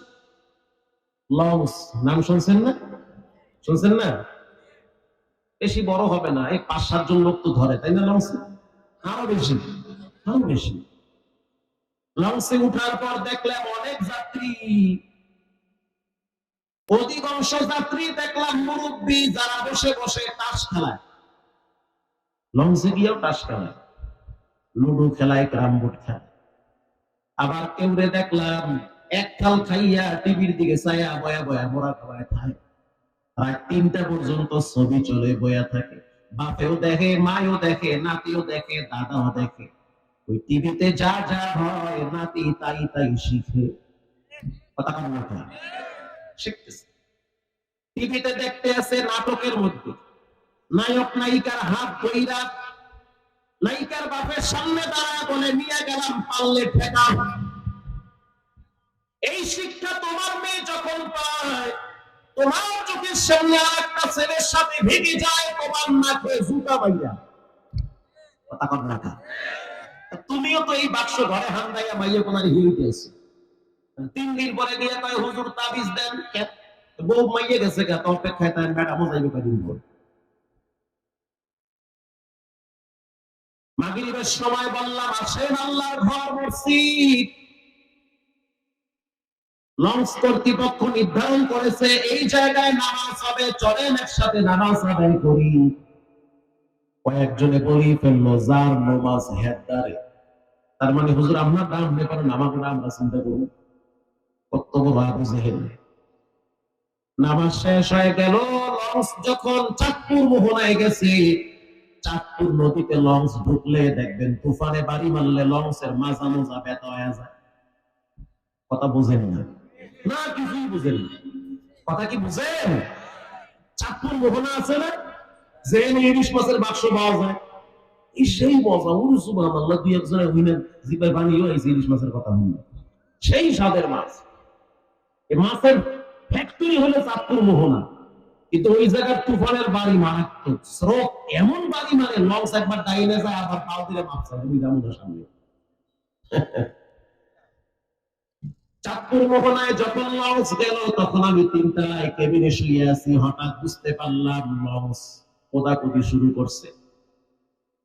লঞ্চ নাম শুনছেন না? শুনছেন না? বেশি বড় হবে না, এই 5-7 জন লোক তো ধরে, তাই না? লঞ্চে আরো বেশি, আরো বেশি। লঞ্চে উঠার পর দেখলাম অনেক যাত্রী, অধিকাংশ যাত্রী দেখলাম মুরব্বী, যারা বসে বসে তাস খেলায়। লঞ্চে গিয়েও তাস খেলায়, লুডো খেলায়, ক্যারাম বোর্ড খেলায়। আবার কেউরে দেখলাম এক খাল খাইয়া টিভির দিকে চাইয়া বয়া বয়া মোরা খাওয়ায় থাকে, রাত 3টা পর্যন্ত ছবি চলে বয়া থাকে। বাপেও দেখে, মায়ও দেখে, নাতিও দেখে, দাদাও দেখে। ওই টিভিতে যা যা হয় নাতি তাই তাই শিখে। কথা বলেন না কেন? শিখতেছে। টিভিতে দেখতে আছে নাটকের মধ্যে নায়ক নায়িকার হাত ধইরা নায়িকার বাপের সামনে দাঁড়ায় বলে, নিয়ে গেলাম পারলে ঠেকা। এই শিক্ষা তোমার মেয়ে যখন পায়, তোমার চোখের সামনে আরেকটা ছেলের সাথে ভেঙে যায়, তোমার নাকে জুতা বাইয়া। কথা কর না কেন? তুমিও তো এই বাক্স ঘরে হান্দাইয়া মাইয়া কোনারে হিলতেছে। 3 দিন পরে গিয়ে কয় হুজুর তাবিজ দেন। বউ মাইয়া গেছে গা, তো অপেক্ষায় তাই ম্যাডামও যাইবে কদিন পর। মাগরিবের সময় বললাম আসেন আল্লাহর ঘর মসজিদ। লঞ্চ কর্তৃপক্ষ নির্ধারণ করেছে এই জায়গায় নামাজ হবে, চলেন একসাথে নামাজ আদায় করি। কয়েকজনে বলি ফেললো যার নামাজ হেদারে, তার মানে হুজুর আপনার নাম নিয়ে পারেন, আমাকে আমরা চিন্তা করুন। কত বড় আবু জেহেল। নামাজ শেষ হয়ে গেল, লঞ্চ যখন চাঁদপুর মোহনায় গেছে, চাঁদপুর নদীতে লঞ্চ ঢুকলে দেখবেন তুফানে বাড়ি মারলে লঞ্চের মাজা মোজা ব্যথা হয়ে যায়। কথা বুঝেন না? না কিছুই বুঝেন না। কথা কি বুঝেন? চাঁদপুর মোহনা আছে না, যে ইলিশ মাছের বাক্স পাওয়া যায়, এই সেই মজা। উনি সুবহানাল্লাহ, দুই একজনের হইলেন জিবাই বানিয়ে এই ইলিশ মাছের কথা শুনলেন, সেই স্বাদের মাছ। এই মাছের ফ্যাক্টরি হলো চাঁদপুর মোহনা, কিন্তু ওই জায়গার তুফানের বাড়ি মারাত্মক, স্রোত এমন বাড়ি মারে লঞ্চ একবার ডাইনে যায়, আবার পাও দিলে মাপসা তুমি যাবো না সামনে। চাঁদপুর মোহনায় যখন লঞ্চ গেল, তখন আমি 3তলায় কেবিনে শুয়ে আছি, হঠাৎ বুঝতে পারলাম লঞ্চ কোদাকুদি শুরু করছে।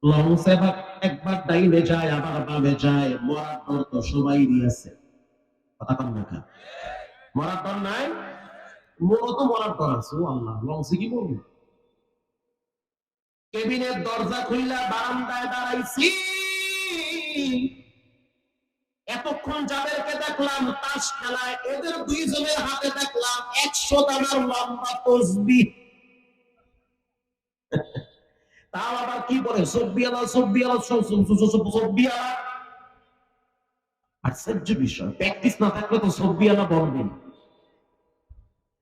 লঞ্চ এবার একবার ডাইনে যায়, আবার বামে যায়, মরার ডর তো সবাইরই আছে। কথা কন না কেন? মরার ডর নাই? মূলত মরার ডর আছে। ও আল্লাহ, লঞ্চে কি বলবো? কেবিনের দরজা খুইলা বারান্দায় দাঁড়াইছি, এতক্ষণ যাদেরকে দেখলাম তাস খেলায়, এদের দুইজনের হাতে দেখলাম 100 দানার লম্বা তসবিহ। তাও আবার কি বলে, সব্বিয়ালা সব্বিয়ালা সব্বিয়ালা। আশ্চর্য বিষয়, প্র্যাকটিস না থাকলে তো সব্বিয়ালা বলবেন।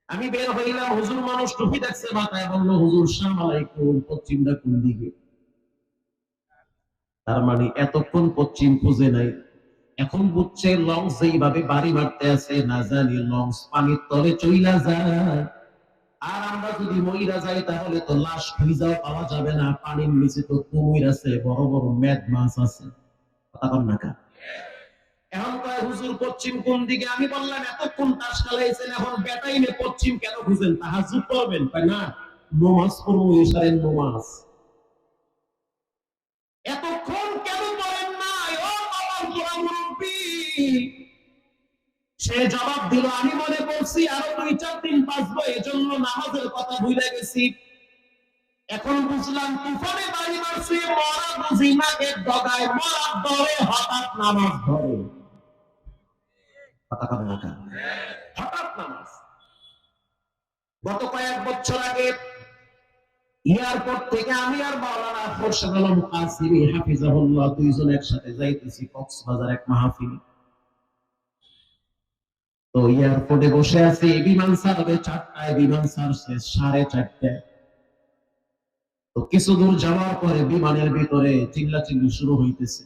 আমি বের হইলাম, হুজুর মানুষ টুপি দেখছে মাথায়, বললো হুজুর সালাম আলাইকুম, পশ্চিমটা কোন দিকে? তার মানে এতক্ষণ পশ্চিম খুঁজে নাই, এখন বুঝছে লঞ্চ যেইভাবে বাড়ি মারতে আছে, না জানি লঞ্চ পানির তলে চইলা যায়। আর আমরা যদি মইরা যাই তাহলে তো লাশ খুঁজাও পাওয়া যাবে না, পানির নিচে তো কুমির আছে, বড় বড় মেদ মাছ আছে। কথা বল না কা? এখন কয় হুজুর পশ্চিম কোন দিকে? আমি বললাম এতক্ষণ তাস খেলাইছেন, এখন বেটাইমে পশ্চিম কেন খুঁজেন? তাহাজ্জুদ করবেন? কয় না, নমাজ পড়বো, ইশারের নমাজ। এতক্ষণ কেন পড়েন নাই ও বাবার জোড়া মুরব্বী? সে জবাব দিল, আমি মনে করছি আরো 2-4 দিন বাঁচবো, এজন্য নামাজের কথা ভুলে গেছি। এখন বুঝলাম তুফানে বাড়ি মারছি, মরা বুঝি নাকের ডগায়, মরার ডরে হঠাৎ নামাজ ধরে। কথা কবে না কেন? হঠাৎ নামাজ। গত কয়েক বছর আগে এয়ারপোর্ট থেকে আমি আর মাওলানা খোরশেদ আলম কাসিমি হাফিজাহুল্লাহ দুইজন একসাথে যাইতেছি কক্সবাজার এক মাহফিল। তো এয়ারপোর্টে বসে আছি, বিমান ছাড়বে 4টায়, বিমান ছাড়ছে 4:30টায়। তো কিছু দূর যাওয়ার পরে বিমানের ভিতরে চিল্লাচিল্লি শুরু হইতেছে।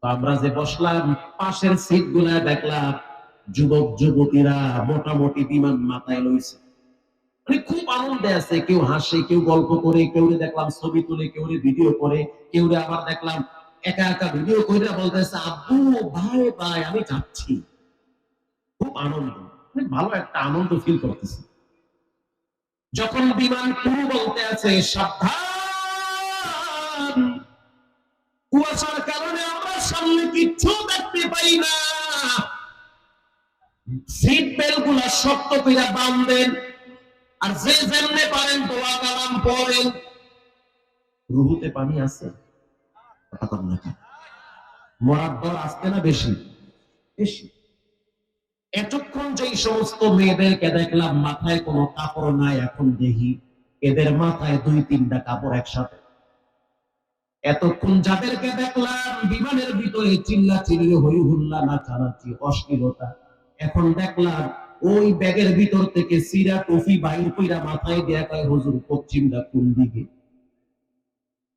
তো আমরা যে বসলাম পাশের সিট গুলা দেখলাম যুবক যুবতীরা মোটামুটি বিমান মাথায় লইছে, মানে খুব আনন্দে আছে। কেউ হাসে, কেউ গল্প করে, কেউ দেখলাম ছবি তুলে, কেউ ভিডিও করে, কেউ আবার দেখলাম একা একা ভিডিও করে বলতেছে আব্বু ভাই ভাই আমি যাচ্ছি। খুব আনন্দ, মানে ভালো একটা আনন্দ ফিল করতেছে। যখন বিমান পুরো বলতে আছে সাবধান, কুয়াশার কারণে আমরা সামনে কিচ্ছু দেখতে পাই না, সিট বেল্ট গুলা শক্ত করে বাঁধবেন, আর যে যেমনে পারেন দোয়া কালাম পড়েন। রুহুতে পানি আছে, মরার দর আসতে না বেশি বেশি। এতক্ষণ যে সমস্ত মেয়েদেরকে দেখলাম মাথায় কোনো কাপড় নাই, এখন দেখি এদের মাথায় 2-3টা কাপড় একসাথে। এতক্ষণ যাদেরকে দেখলাম বিমানের ভিতরে চিল্লা চিল্লি হই হুল্লা নাচানাচি অশ্লীলতা, এখন দেখলাম ওই ব্যাগের ভিতর থেকে সিরা টফি বাইর কইরা মাথায় দেয়া কয় হুজুর পশ্চিমটা কোন দিকে।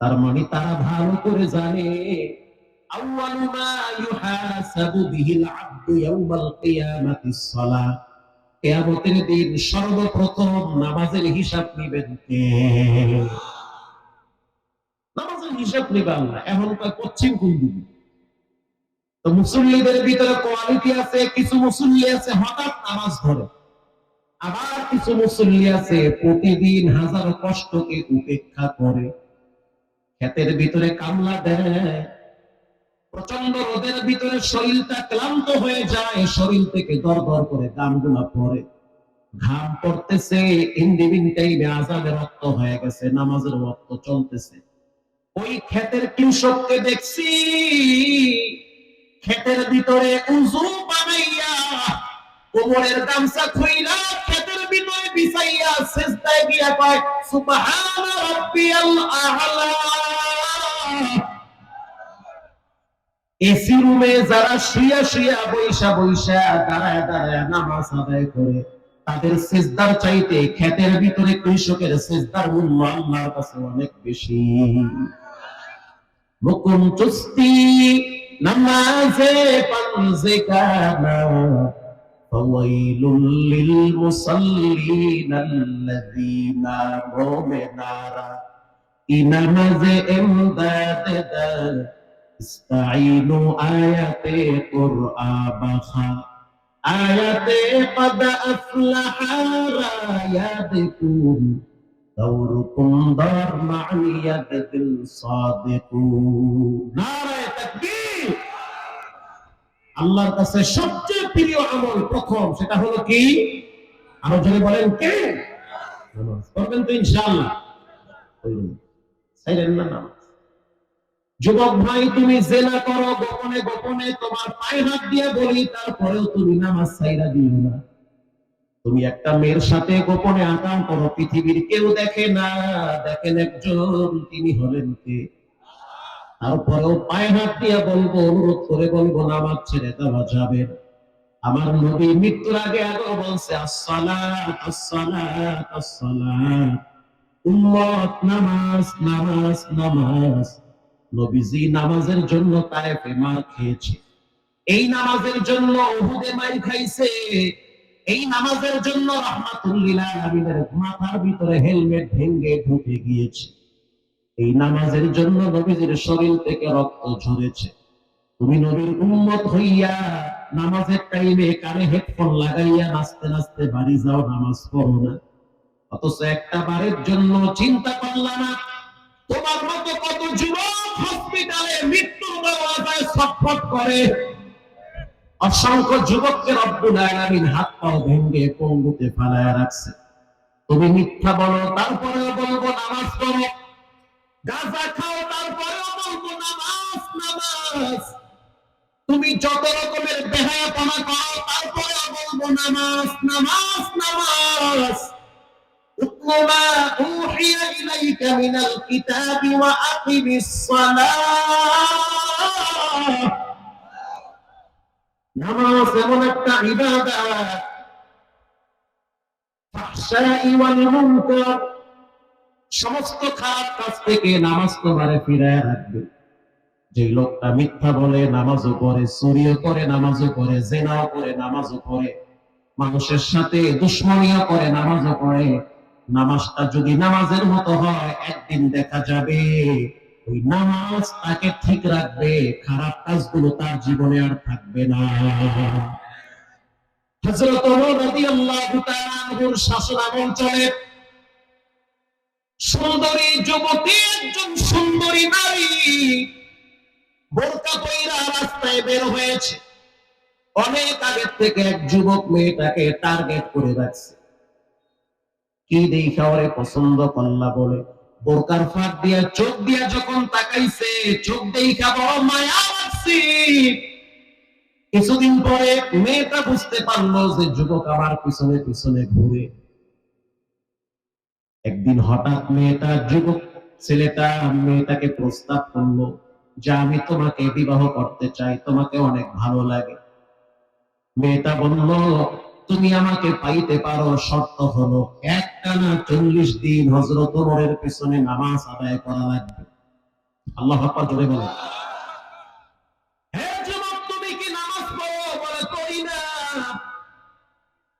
তার মানে তারা ভালো করে জানে আউয়ালু মা ইউহাসাবু বিহিল আবদু ইয়াউমাল কিয়ামাতিস সালাহ, কিয়ামতের দিন সর্বপ্রথম নামাজের হিসাব নেবেন কে? নামাজের হিসাব নেবে আল্লাহ। এখন কয় পশ্চিম কোন দিকে। তো মুসল্লিদের ভিতরে কোয়ালিটি আছে, কিছু মুসল্লি আছে হঠাৎ নামাজ ধরে, আবার কিছু মুসল্লি আছে প্রতিদিন হাজারো কষ্টকে উপেক্ষা করে, ক্ষেতের ভিতরে কামলা দেয়, প্রচন্ড রোদের ভিতরে শরীরটা ক্লান্ত হয়ে যায়, শরীর থেকে দর দর করে গামগুলা পড়ে, ঘাম পড়তেছে, ইন্ডিভিন টাইমে আযানের ওয়াক্ত হয়ে গেছে, নামাজের ওয়াক্ত চলতেছে। ওই ক্ষেতের কৃষককে দেখছি ক্ষেতের ভিতরে উযু বানাইয়া কোমরের গামছা খুইলা ক্ষেতের ভিতরে বিছাইয়া সিজদায় গিয়া কয় সুবহান রাব্বিয়াল আ'লা। এসি রুমে যারা শুয়া শুয়া বৈশা বৈশা দাঁড়ায় দাঁড়ায় নামাজ আদায় করে, তাদের সিজদার চাইতে ক্ষেতের ভিতরে কৃষকের সিজদার মূল্য আল্লাহর কাছে অনেক বেশি। মুকুম চুস্তি নামাজে পাঞ্জে কানা ফাওয়াইলুল লিল মুসাল্লিন আল্লাযীনা মুমিনারা ইনামাজে ইমদাদে দা ইস্তাঈনু আয়াতে কুরআবাখা আয়াতে কদ আফলাহা রায়াদকুম দৌরকুম দর মা'নিয়াতিল সাদিকুন। নারায়ে তাকবীর। আল্লাহর কাছে সবচেয়ে প্রিয় আমল প্রথম সেটা হলো কি? আরো জোরে বলেন কে? নামাজ পড়বেন তো ইনশাআল্লাহ। সাইলেন না নামাজ। যুবক ভাই তুমি জেনা করো গোপনে গোপনে, তোমার পায়ে হাত দিয়ে বলি, তারপরেও তুমি নামাজ ছাইরা দিও না। তুমি একটা মেয়ের সাথে গোপনে আকাম করো, পৃথিবীর কেউ দেখে না, দেখেন একজন, তিনি হলেন কে? তারপরেও পায়ে হাত দিয়ে বলবো, অনুরোধ করে বলবো নামাজ ছেড়ে দেওয়া যাবে না। আমার নবী মৃত্যুর আগে আগেও বলছে আসসালাত আসসালাত আসসালাত, উম্মত নামাজ নামাজ নামাজ। নবীজি নামাজের জন্য তায়েফে মার খেয়েছে, এই নামাজের জন্য উহুদে মার খাইছে, এই নামাজের জন্য রাহমাতুল লিল আলামিনের মাথার ভিতরে হেলমেট ভেঙে ঢুকে গিয়েছে, এই নামাজের জন্য নবীজির শরীর থেকে রক্ত ঝরেছে। তুমি নবীর উম্মত হইয়া নামাজের টাইমে কানে হেডফোন লাগাইয়া নাচতে নাচতে বাড়ি যাও, নামাজ পড়ো না। অথচ একটা বারের জন্য চিন্তা করলা না তোমার মতো কত যুবক হসপিটালে মৃত্যুর দরওয়াজায় ছটফট করে, অসংখ্য যুবককে রব্বুল আলামিন হাত পাও ভেঙে পঙ্গুতে ফেলায় রাখছে। তুমি মিথ্যা বলো তারপরেও বলবো নামাজ পড়ো, গাঁজা খাও তারপরেও বলবো নামাজ নামাজ, তুমি যত রকমের বেহায়াপনা করো তারপরেও বলবো নামাজ নামাজ নামাজ। উতলু মা উহিয়া ইলাইকা মিনাল কিতাবি ওয়া আকিমিস সালাহ। নামাজ এমন একটা ইবাদত, ফাহশাই ওয়াল মুনকার, সমস্ত খারাপ কাজ থেকে নামাজ তোমারে ফিরায় রাখবে। যে লোকটা মিথ্যা বলে নামাজও পড়ে, চুরিও করে নামাজও পড়ে, জেনাও করে নামাজও পড়ে, মানুষের সাথে দুশ্মনীও করে নামাজও পড়ে, নামাজটা যদি নামাজের মতো হয়, একদিন দেখা যাবে ওই নামাজ তাকে ঠিক রাখবে, খারাপ কাজগুলো তার জীবনে আর থাকবে না। হযরত ওমর রাদিয়াল্লাহু তাআলা আনহুর শাসনামল চলে। সুন্দরী যুবতী, একজন সুন্দরী নারী বোরকা পইরা রাস্তায় বের হয়েছে। অনেক আগের থেকে এক যুবক মেয়েটাকে টার্গেট করে রাখছে। কি দেখা ওরে পছন্দ করলা বলে বোরকার ফাঁক দিয়া চোখ দিয়া যখন তাকাইছে, চোখ দেখা বড় মায়া লাগছে। কিছুদিন পরে মেয়েটা বুঝতে পারলো যে যুবক আমার পিছনে পিছনে ঘুরে। একদিন হঠাৎ যুবক ছেলেটা মেয়েটাকে প্রস্তাব করলো যে আমি তোমাকে বিবাহ করতে চাই, তোমাকে অনেক ভালো লাগে। মেয়েটা বলল তুমি আমাকে পাইতে পারো, শর্ত হলো একটানা 40 দিন হযরত ওমরের পিছনে নামাজ আদায় করা লাগবে। আল্লাহু আকবার, জোরে বলেন। হে যুবক, তুমি কি নামাজ পড়ো? বলে পড়ি না।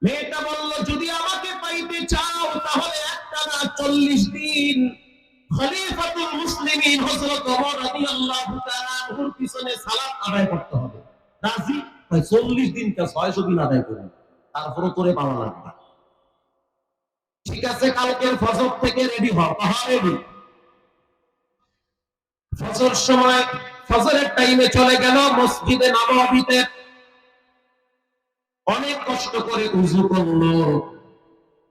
মেয়েটা বলল যদি আমাকে পাইতে চাও তাহলে একটানা 40 দিন খলিফাতুল মুসলিমিন হযরত ওমর রাদিয়াল্লাহু তাআলা আনহুর পিছনে সালাত আদায় করতে হবে। রাজি? 40 দিন কা 600 দিন আদায় করুন, তারপরে তোরে পাওয়া লাগবে। ঠিক আছে, কালকের ফজর থেকে রেডি হও। রেডি। ফজর সময়, ফজরের টাইমে চলে গেল মসজিদে নববীতে। অনেক কষ্ট করে উযু করলো,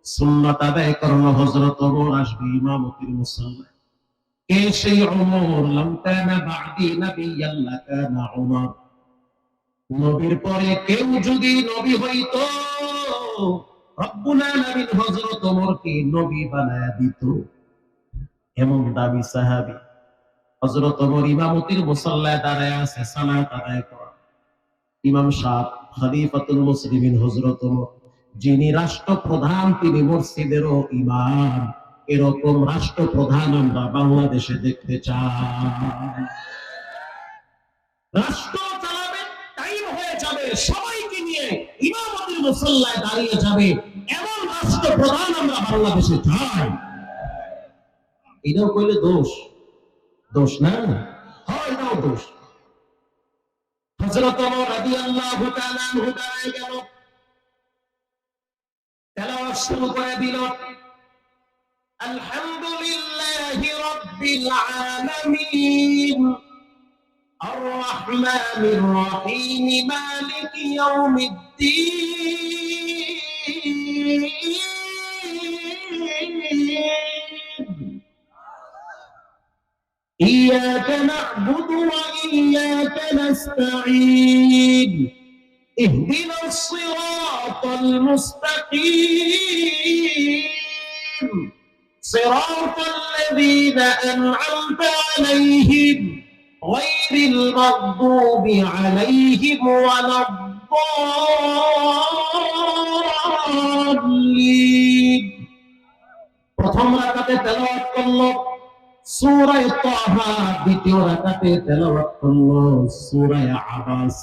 সুন্নাত আদায় করলো। হযরত ওমর আসবে ইমামতির মুসাল্লায়। কে সেই ওমর? লাম কানা বা'দি নাবিয়্যান লাকানা ওমর। নবীর পরে কেউ যদি নবী হইতো, রব্বুল আলামিন হযরত ওমরকে নবী বানায়া দিত। এমন দাবি সাহাবী। হযরত ওমর ইমামতির মুসাল্লায় দাঁড়ায় আছে, সালাত আদায় করে। ইমাম সাহেব খলিফাতুল মুসলিমিন হযরত ওমর, যিনি রাষ্ট্রপ্রধান, তিনি মসজিদেরও ইমাম। এরকম রাষ্ট্রপ্রধান আমরা বাংলাদেশে দেখতে চাই। রাষ্ট্র চালাবে, টাইম হয়ে যাবে, সবাইকে নিয়ে ইমামতির মুসাল্লায় দাঁড়িয়ে যাবে, এমন রাষ্ট্রপ্রধান আমরা বাংলাদেশে চাই। এটাও কইলে দোষ? দোষ না, হয় এটাও দোষ। হযরত ওমর রাদিয়াল্লাহু তাআলা আনহু দাঁড়ায় গেল, তেলাওয়াত শুরু করে দিল। আলহামদুলিল্লাহি রাব্বিল আলামিন আর রহমানির রহিম মালিকি ইয়াউমিদ্দিন إياك نعبد وإياك نستعين اهدنا الصراط المستقيم صراط الذين أنعمت عليهم غير المغضوب عليهم ولا الضالين। প্রথম রাকাতে তেলাওয়াত করলো সূরা তাহা, দ্বিতীয় রাকাতে তেলাওয়াত করলো সূরা আবাস।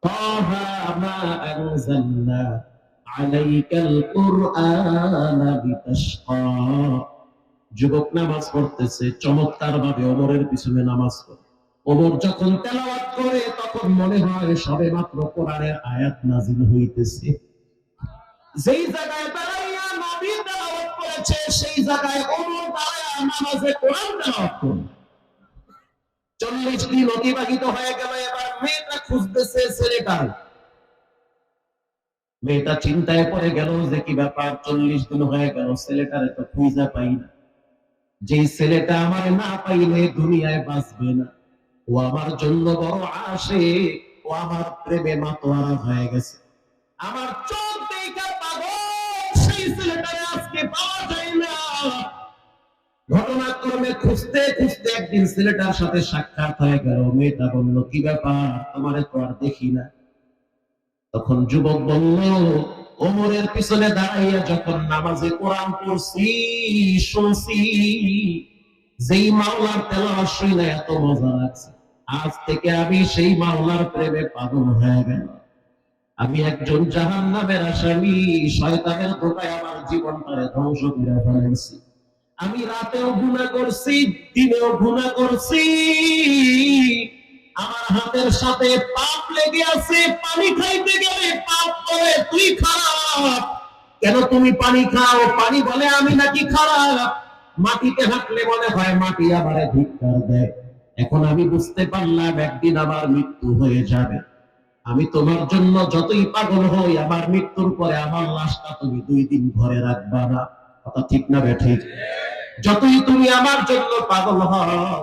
তাহা মা আনজালনা আলাইকাল কুরআনা লিতাশকা। যুবক নামাজ পড়তেছে, চমৎকার ভাবে ওমরের পিছনে নামাজ পড়ে। ওমর যখন তেলাওয়াত করে তখন মনে হয় সবে মাত্র কোরআনের আয়াত নাযিল হইতেছে। যেই জায়গায় দাঁড়াইয়া নবী তেলাওয়াত করেছে, সেই জায়গায় ওমর দাঁড়াইয়া নামাজে কোরআন তেলাওয়াত করে। 40 দিন অতিবাহিত হয়ে গেল। এবার মেয়েটা খুঁজতেছে ছেলেটার। মেয়েটা চিন্তায় পড়ে গেল যে কি ব্যাপার, 40 দিন হয়ে গেল, ছেলেটারে তো খুঁজে পাই না। যেই ছেলেটা আমার না পাইলে দুনিয়ায় বাঁচবে না, ও আমার জন্য বড় আশিক, ও আমার প্রেমে মাতোয়ারা হয়ে গেছে, আমার চোখ দেখা পাগল। সেই ছেলেটারে আজকে মালিককে পাওয়া যায় না। ঘটনাক্রমে খুঁজতে খুঁজতে একদিন ছেলেটার সাথে সাক্ষাৎ হয়ে গেল। মেয়েটা বলল, কি ব্যাপার, তোমারে তো আর দেখি না। তখন যুবক বলল, ওমরের পিছনে দাঁড়াইয়া যখন নামাজে কোরআন পড়ছি, শুনছি, যেই মাওলার তেলাওয়াত শুনে এত মজা লাগছে, আজ থেকে আমি সেই মাওলার প্রেমে পাগল হয়ে গেল। আমি একজন জাহান্নামের আসামি, শয়তানের ধোঁকায় আমার জীবনটারে ধ্বংস করে ফেলেছি। আমি রাতেও গুনাহ করছি, দিনেও গুনাহ করছি, আমার হাতের সাথে পাপ লেগে আছে। পানি খাইতে গেলে পাপ বলে তুই খারাপ, কেন তুমি পানি খাও? পানি বলে আমি নাকি খারাপ। মাটিতে হাঁটলে মনে হয় মাটি আমারে ধিক্কার দেয়। এখন আমি বুঝতে পারলাম একদিন আমার মৃত্যু হয়ে যাবে। আমি তোমার জন্য যতই পাগল হই, আমার মৃত্যুর পরে আমার লাশটা তুমি 2 দিন ঘরে রাখবা না। কথা ঠিক না বেঠিক? যতই তুমি আমার জন্য পাগল হও,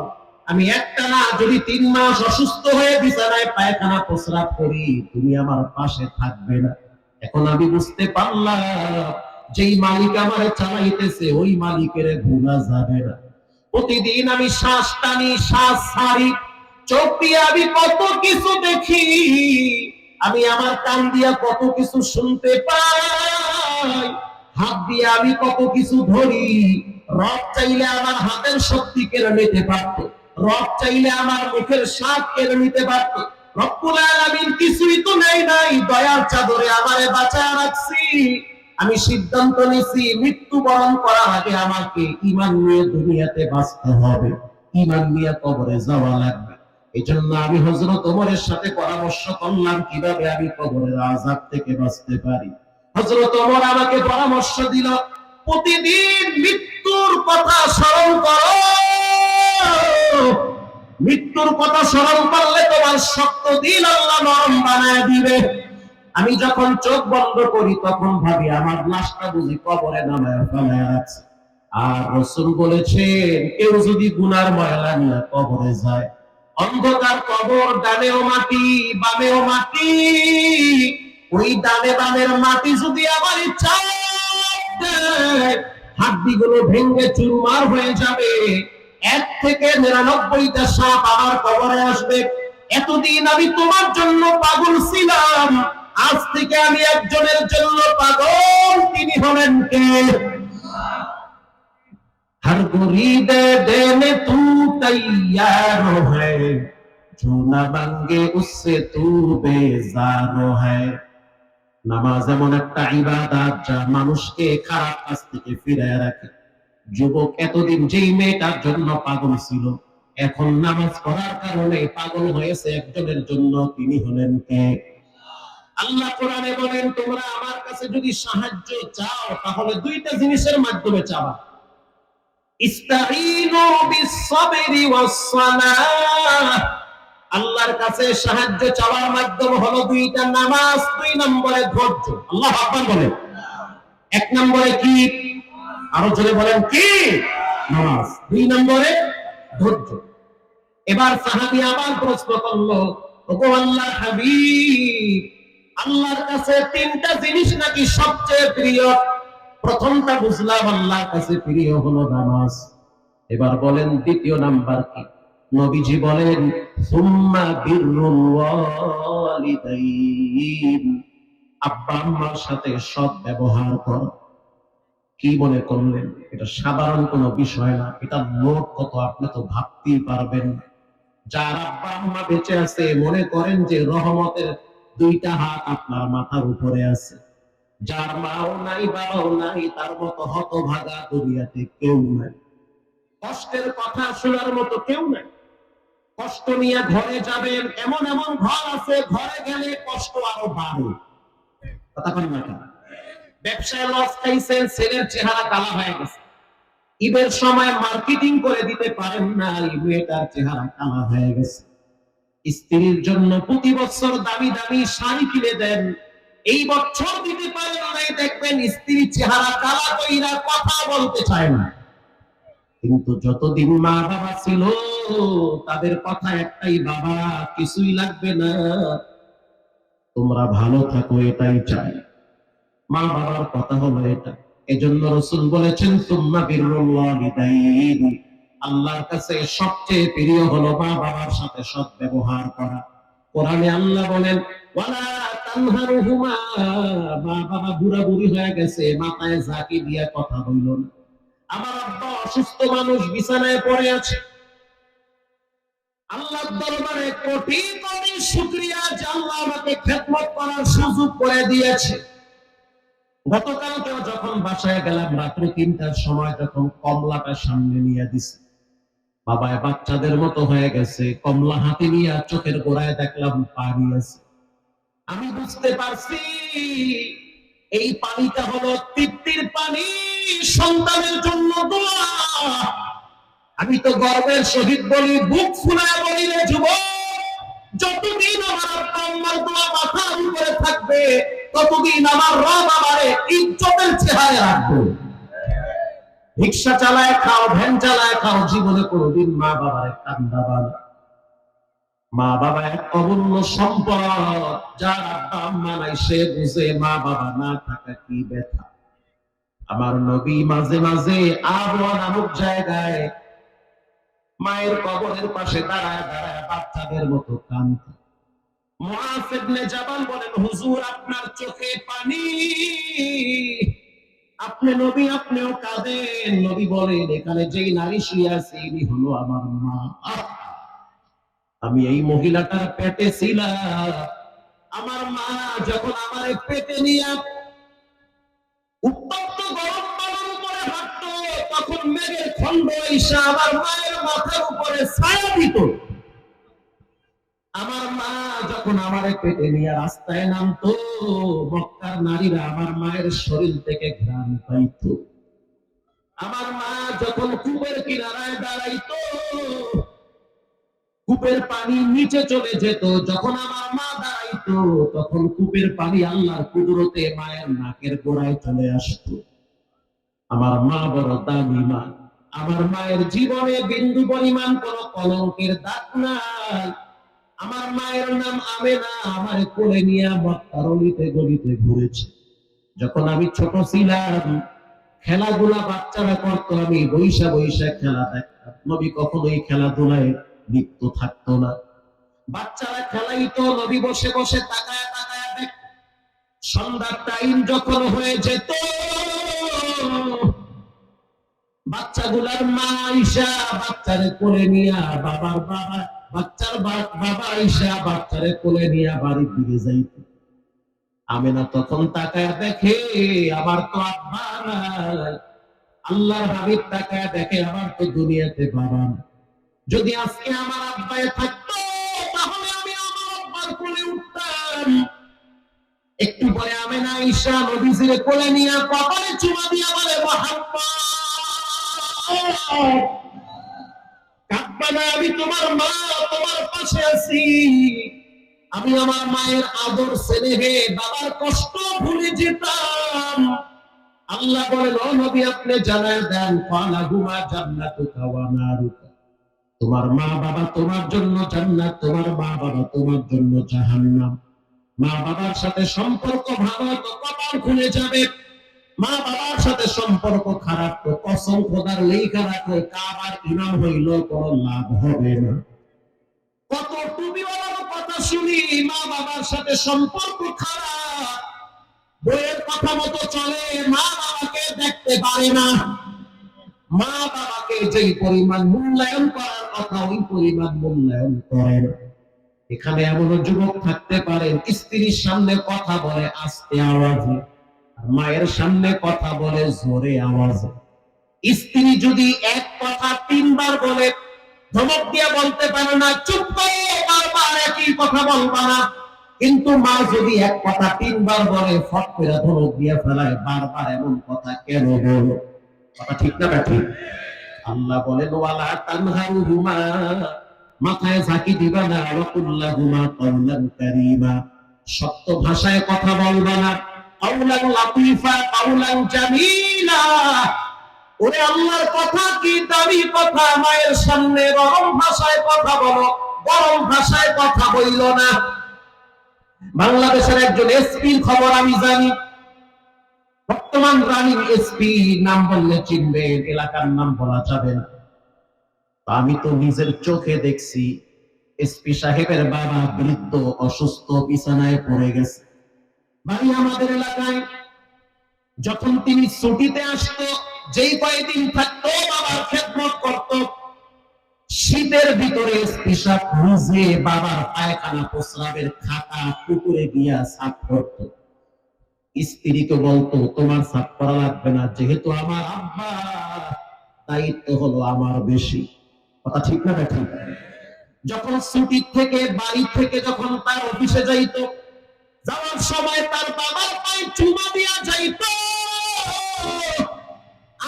আমি একটা না যদি 3 মাস অসুস্থ হয়ে বিছানায় পায়খানা প্রস্রাব করি, তুমি আমার পাশে থাকবে না। এখন আমি বুঝতে পারলাম, যেই মালিক আমারে চালাইতেছে ওই মালিকের ভোলা যাবে না। প্রতিদিন আমি শ্বাস টানি, শ্বাস ছাড়ি, চোখ দিয়ে আমি কত কিছু দেখি, আমি আমার কান দিয়া কত কিছু শুনতে পাই, হাত দিয়ে আমি কত কিছু ধরি। রব চাইলে আমার হাতের শক্তি কেড়ে নিতে পারত, রব চাইলে আমার মুখের স্বাদ কেড়ে নিতে পারত। রব্বুল আলামিন কিছুই তো নেই নাই, দয়ার চাদরে আমারে বাঁচায় রাখছি। আমি সিদ্ধান্ত নিছি, মৃত্যুবরণ করার আগে আমাকে ঈমান নিয়ে দুনিয়াতে বাঁচতে হবে, ঈমান নিয়ে কবরে যাওয়া লাগবে। এই জন্য আমি হযরত ওমরের সাথে পরামর্শ করলাম কিভাবে আমি কবরের আযাব থেকে বাঁচতে পারি। হযরত ওমর আমাকে পরামর্শ দিল, প্রতিদিন মৃত্যুর কথা স্মরণ করো। মৃত্যুর কথা স্মরণ করলে তোমার শক্ত দিল আল্লাহ নরম বানায় দিবে। আমি যখন চোখ বন্ধ করি তখন ভাবি আমার লাশটা বুঝি কবরে নামায় ফেলায় আছে। আর রাসূল বলেছেন, কেউ যদি গুনার ময়লা নিয়ে কবরে যায়, অন্ধকার কবর, ডানেও মাটি বামেও মাটি, ওই ডানে বামের মাটি যদি আমার ইচ্ছা হাড্ডিগুলো ভেঙে চুরমার হয়ে যাবে। 1 থেকে 99টা সাপ আমার কবরে আসবে। এতদিন আমি তোমার জন্য পাগল ছিলাম, আজ থেকে আমি একজনের জন্য পাগল, তিনি হলেন কে? हर मुरीद देने तू तैयार है, जो न मांगे उससे तू बेजार है। নামাজ এমন একটা ইবাদত যা মানুষকে খারাপ কাজ থেকে ফিরিয়ে রাখে। যুবক এতদিন যেই মেয়েটার জন্য পাগল ছিল, এখন নামাজ পড়ার কারণে পাগল হয়েছে একজনের জন্য, তিনি হলেন কে? আল্লাহ কোরআনে বলেন, তোমরা আমার কাছে যদি সাহায্য চাও তাহলে 2টা জিনিসের মাধ্যমে চাও। ইস্তাঈনু বিস-সাবরি ওয়াস-সালাহ। আল্লাহর কাছে সাহায্য চাওয়ার মাধ্যম হলো 2টা, নামাজ, 2 নম্বরে ধৈর্য। আল্লাহু আকবার বলেন। 1 নম্বরে কি? আরো জোরে বলেন কি? নামাজ। 2 নম্বরে ধৈর্য। এবার সাহাবী আবার প্রশ্ন করলো, ওগো আল্লাহর হাবিব, আল্লাহর কাছে 3টা জিনিস নাকি সবচেয়ে প্রিয়। প্রথমটা বুঝলাম, আল্লাহর কাছে প্রিয় হলো নামাজ। এবার বলেন 2য় নাম্বার কি? নবীজি বলেন, সুম্মা বিররুল ওয়ালিদাইন, আব্বা আম্মার সাথে সৎ ব্যবহার কর। কি মনে করলেন? এটা সাধারণ কোনো বিষয় না, এটা লোক কত আপনি তো ভাবতেই পারবেন না। যার আব্বা আম্মা বেঁচে আছে, মনে করেন যে রহমতের 2টা হাত আপনার মাথার উপরে আছে। যার মাও নাই বাবাও নাই, তার মতো হতভাগা দুনিয়াতে কেউ নাই। কষ্টের কথা শোনার মতো কেউ নাই। কষ্ট নিয়ে ঘরে যাবেন, এমন এমন ঘর আছে, ঘরে গেলে কষ্ট আরো বাড়ে। কথা বলেন না কেন? ব্যবসায় লস খাইছেন, ছেলের চেহারা কালা হয়ে গেছে। ঈদের সময় মার্কেটিং করে দিতে পারেন না, মেয়েটার চেহারা কালা হয়ে গেছে। স্ত্রীর জন্য প্রতি বছর দামি দামি শাড়ি কিনে দেন, এই বছর দিতে পারেন নাই, দেখবেন স্ত্রীর চেহারা কালা কইরা কথা বলতে চায় না। কিন্তু যতদিন মা বাবা ছিল, তাদের কথা একটাই, বাবা কিছুই লাগবে না, তোমরা ভালো থাকো, এটাই চাই। মা বাবার কথা হলো এটা। এজন্য রাসূল বলেছেন সুম্মা বিররুল ওয়ালিদাইন, আল্লাহর কাছে সবচেয়ে প্রিয় হলো মা বাবার সাথে সৎ ব্যবহার করা। কোরআনে আল্লাহ বলেন ওয়ালা তানহারুহুমা, মা বাবা বুড়া বুড়ি হয়ে গেছে, মাথায় ঝাঁকি দিয়া কথা বইল না। আমার আব্বা অসুস্থ মানুষ, বিছানায় পড়ে আছে, আল্লাহর দরবারে কোটি কোটি শুকরিয়া যে আল্লাহ আমাকে খেদমত করার সুযোগ করে দিয়েছে। গতকালকে যখন বাসায় গেলাম রাত্রি 3টার সময়, যখন কমলাটা সামনে নিয়ে দিছে, বাবায় বাচ্চাদের মতো হয়ে গেছে, কমলা হাতে নিয়ে চোখের গোড়ায় দেখলাম পানি আছে। আমি বুঝতে পারছি এই পানিটা হলো তৃপ্তির পানি, সন্তানের জন্য দোয়া। আমি তো গর্বের সহিত বলি, বুক ফুলায় বলি রে যুবক, যতদিন আমার আব্বা আম্মার দোয়া মাথার উপরে থাকবে, ততদিন আমার রব আমারে ইজ্জতের চেহারায় রাখবে। রিক্সা চালায় খাও, ভ্যান চালায় খাও, জীবনে কোনোদিন মা বাবার কান্দাবা না। মা বাবা এক অমূল্য সম্পদ, যার আব্বা আম্মা নাই সে বুঝে মা বাবা না থাকা কি ব্যথা। আমার নবী মাঝে মাঝে আবওয়া নামক জায়গায় মায়ের কবরের পাশে দাঁড়ায় দাঁড়ায় বাচ্চাদের মতো কাঁদতেন। মুআয ইবনে জাবাল বলেন, হুজুর আপনার চোখে পানি, আপনি নবী, আপনিও কাঁদেন। নবী বলেন, এখানে যেই নারী শুয়ে আছে ইনি হলো আমার মা। আমি এই মহিলাটার পেটে ছিলাম, আমার মা যখন আমার পেটে নিয়ে উত্তপ্ত গরম পানির উপরে হাঁটতো, তখন মেঘের খণ্ড এসে আমার মায়ের মাথার উপরে ছায়া দিত। আমার মা যখন আমার পেটে নিয়ে রাস্তায় নামতো, মক্কার নারীরা আমার মায়ের শরীর থেকে ঘ্রাণ পাইত। আমার মা যখন কূপের কিনারায় দাঁড়াইতো, কূপের পানি নিচে চলে যেত। যখন আমার মা দাঁড়াইতো, তখন কূপের পানি আল্লাহর কুদরতে মায়ের নাকের গোড়ায় চলে আসতো। আমার মা বড় দামি মা, আমার মায়ের জীবনে বিন্দু পরিমাণ কোন কলঙ্কের দাগ নাই। আমার মায়ের নাম আমেনা, আমার কোলে নিয়ে মক্কার অলিতে গলিতে ঘুরেছে। যখন আমি ছোট ছিলাম, খেলাধুলা বাচ্চারা করতো, আমি বৈশা বৈশা খেলা দেখতাম। নবী কখনোই খেলাধুলায় লিপ্ত থাকতো না। বাচ্চারা খেলাইতো, নবী বসে বসে তাকায় তাকায় দেখ। সন্ধ্যার টাইম যখন হয়ে যেত, বাচ্চাগুলার মা আয়েশা বাচ্চারে কোলে নিয়া, বাবার বাবা বাচ্চার বাবা আয়েশা বাচ্চারে কোলে নিয়া বাড়ির দিকে যাইত। আমেনা তখন তাকায় দেখে আমার তো আব্বা নাই। আল্লাহর হাবিব তাকায় দেখে আমার তো দুনিয়াতে বাবা নাই। যদি আজকে আমার আব্বায় থাকতো, তাহলে আমি আমার আব্বার কোলে উঠতাম। একটু পরে আমেনা আয়েশা নবীজির কোলে নিয়ে কপালে চুমা দিয়া বলে, মুহাম্মদ কাঁদবা না, আমি তোমার মা, তোমার পাশে আছি। আমি আমার মায়ের আদর স্নেহে বাবার কষ্ট ভুলে যেতাম। আল্লাহ বলেন, ও নবী আপনি জানায় দেন, ফালাহুমা জান্নাতুকা ওয়া নারুকা, তোমার মা বাবা তোমার জন্য জান্নাত, তোমার মা বাবা তোমার জন্য জাহান্নাম। মা বাবার সাথে সম্পর্ক ভালো তো কপাল খুলে যাবে, মা বাবার সাথে সম্পর্ক খারাপ তো কসম খোদার লেখা রাখো কাবার ইমাম হইল কোনো লাভ হবে না। কত টুপিওয়ালার কথা শুনি, মা বাবার সাথে সম্পর্ক খারাপ, বইয়ের কথা মতো চলে, মা বাবাকে দেখতে পারে না। মা বাবাকে যেই পরিমাণ মূল্যায়ন করার কথা ওই পরিমাণ মূল্যায়ন করে না। এখানে এমন যুবক থাকতে পারেন, স্ত্রীর সামনে কথা বলে আস্তে আওয়াজে, মায়ের সামনে কথা বলে জোরে আওয়াজে। স্ত্রী যদি এক কথা 3বার বলে, ধমক দিয়ে বলতে পারে না, চুপ করে বারবার একই কথা বলবা না। কিন্তু মা যদি এক কথা 3বার বলে, ফট করে ধমক দিয়ে ফেলায়, বারবার এমন কথা কেন বলো? কথা ঠিক না ঠিক? আল্লাহ বলেন, ওয়ালা তানহারুহুমা, মাথায় ঝাঁকি দিবা না, ওয়াকুল্লাহুমা কাওলান কারীমা, সত্য ভাষায় কথা বলবা না, কাওলান লাতীফা কাওলান জামিলা। ওরে আল্লাহর কথা কি দামি কথা, মায়ের সামনে গরম ভাষায় কথা বলো, গরম ভাষায় কথা বইল না। বাংলাদেশের একজন এসপির খবর আমি জানি, বর্তমান রানিং এসপি নাম বললে চিনবেন, এলাকার নাম বলা যাবে না। আমি তো নিজের চোখে দেখছি এসপি সাহেবের বাবা বৃদ্ধ অসুস্থ বিছানায় পড়ে গেছে। বাড়ি আমাদের এলাকায়। যখন তিনি ছুটিতে আসতো, যেই কয়েকদিন থাকতো বাবার খেদমত করত। শীতের ভিতরে এসপি সাহেব নিজে বাবার পায়খানা প্রস্রাবের খাতা পুকুরে গিয়া সাফ করত। স্ত্রীকে বলতো, তোমার সাফ করা লাগবে না, যেহেতু আমার আব্বা, দায়িত্ব হলো আমার বেশি। কথা ঠিক না ঠিক? যখন ছুটি থেকে বাড়ি থেকে যখন তার অফিসে যাইতো, যাওয়ার সময় তার বাবার পায়ে চুমা দিয়া যাইতো।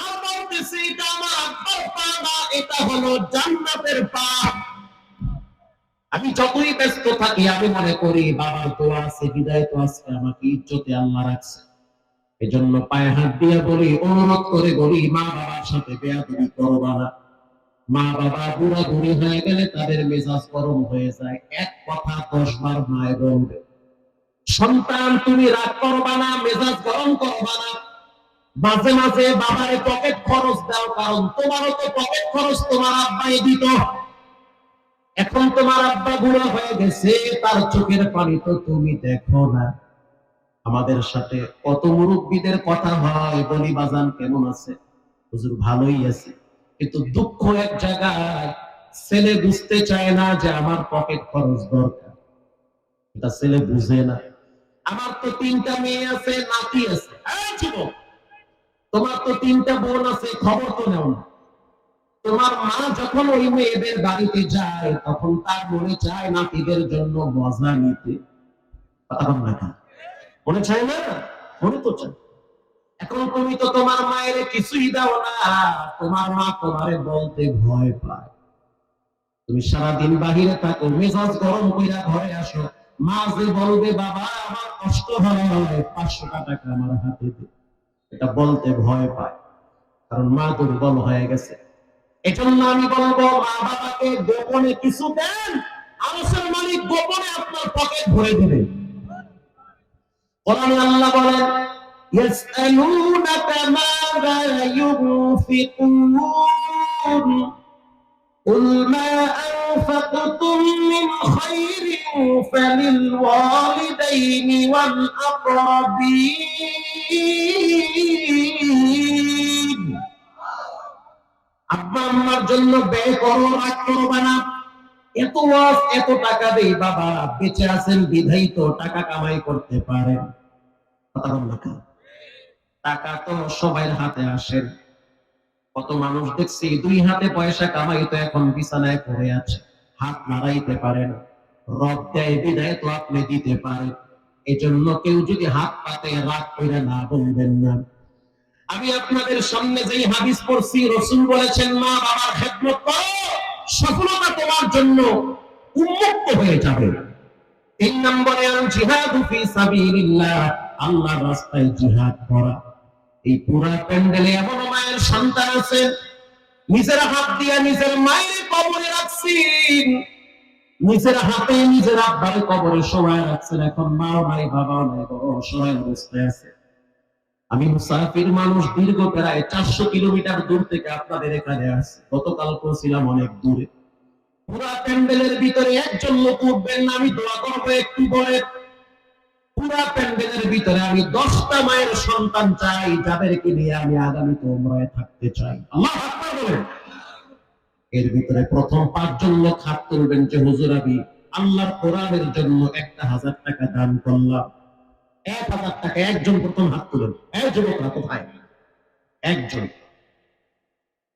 আর বলতেছে, এটা আমার আব্বার পা না, এটা হলো জান্নাতের পা। আমি যতই ব্যস্ত থাকি আমি মনে করি বাবার দোয়া আছে, বিদায় তো আজকে আমাকে ইজ্জতে আল্লাহ রাখছে। এজন্য পায়ে হাত দিয়ে বলি, অনুরোধ করে বলি, মা বাবার সাথে বেয়াদবি করবা না। মা বাবা বুড়া বুড়ি হয়ে গেলে তাদের মেজাজ গরম হয়ে যায়, এক কথা 10 বার মায় বলবে। সন্তান, তুমি রাগ করবা না, মেজাজ গরম করবা না। মাঝে মাঝে বাবারে পকেট খরচ দাও, কারণ তোমারও তো পকেট খরচ তোমার আব্বাই দিত। এখন তোমার আব্বা বুড়া হয়ে গেছে, তার চোখের পানি তো তুমি দেখো না। আমাদের সাথে কত মুরব্বীদের কথা হয়, বলি বাজান কেমন আছে? হুজুর ভালোই আছে। কিন্তু দুঃখ এক জায়গায়, ছেলে বুঝতে চায় না যে আমার পকেট খরচ দরকার। এটা ছেলে বুঝে না। আমার তো 3টা মেয়ে আছে, নাতি আছে। এই যুবক, তোমার তো 3টা বোন আছে, খবর তো নেও না। তোমার মা যখন ওই মেয়েদের বাড়িতে যায়, তখন তার মনে চায় নাতিদের জন্য মজা নিতে। মনে চায় না? মনে তো চায়। এখন তুমি তো তোমার মায়ের কিছুই দাও না, তোমার মা তোমারে বলতে ভয় পায়। তুমি সারাদিন বাহিরে থাকো, মেজাজ গরম কইরা ঘরে আসো, মা যে বলবে, বাবা আমার কষ্ট হয়, 500 টাকা আমার হাতে দে, এটা বলতে ভয় পায়, কারণ মা দুর্বল হয়ে গেছে। এজন্য আমি বলবো, মা বাবাকে গোপনে কিছু দেন, আরশের মালিক গোপনে আপনার পকেট ভরে দেবে। কোরআনে আল্লাহ বলেন, ইয়াসআলুনাকা মাযা ইউনফিকুন কুল মা আনফাকতুম মিন খায়রিন ফালিলওয়ালিদাইনি ওয়াল আকরাবিন। আব্বা আম্মার জন্য ব্যয় করো, রাগ করবা না। এত ওয়াজ, এত টাকা দেই, বাবা বেঁচে আছেন বিধাই তো টাকা কামাই করতে পারেন। টাকা তো সবাই হাতে আসে। কত মানুষ দেখছি 2 হাতে পয়সা কামাই তো এখন বিছানায় পড়ে আছে, হাত নাড়াইতে পারে না। রব দেয় বিদায় তো আপনি দিতে পারেন। এজন্য কেউ যদি হাত পাতে, রাগ করে না বলবেন না। আমি আপনাদের সামনে যেই হাদিস পড়ছি, রাসূল বলেছেন, মা বাবার খেদমত করো, সফলতা তোমার জন্য উন্মুক্ত হয়ে যাবে। 3 নম্বরে আল জিহাদু ফি সাবিলিল্লাহ, আল্লাহর রাস্তায় জিহাদ করা। এই পুরা প্যান্ডেলে এমন মায়ের সন্তান আছে, নিজের হাত দিয়ে নিজের মায়ের কবরে রাখছেন, নিজের হাতে নিজের আব্বার কবরে শোয়ায় রাখছেন। এখন মাও নাই, বাবাও নাই, বড় অসহায় অবস্থায় আছে। আমি মুসাফির মানুষ, দীর্ঘ প্রায় 400 কিলোমিটার দূর থেকে আপনাদের এখানে আসছি। গতকাল ছিলাম অনেক দূরে। পুরা প্যান্ডেলের ভিতরে একজন লোক উঠবেন না, আমি দোয়া করবো একটু পরে। পুরা প্যান্ডেলের ভিতরে আমি 10টা মায়ের সন্তান চাই, যাদেরকে নিয়ে আমি আগামীতে উমরায় থাকতে চাই। আল্লাহু আকবার বলেন। এর ভিতরে প্রথম 5 জন লোক হাত তুলবেন যে, হুজুর আমি আল্লাহর কোরআনের জন্য 1000 টাকা দান করলাম। 1000 টাকা। একজন প্রথম হাত তুলেন। এই যুবকরা কোথায়? একজন,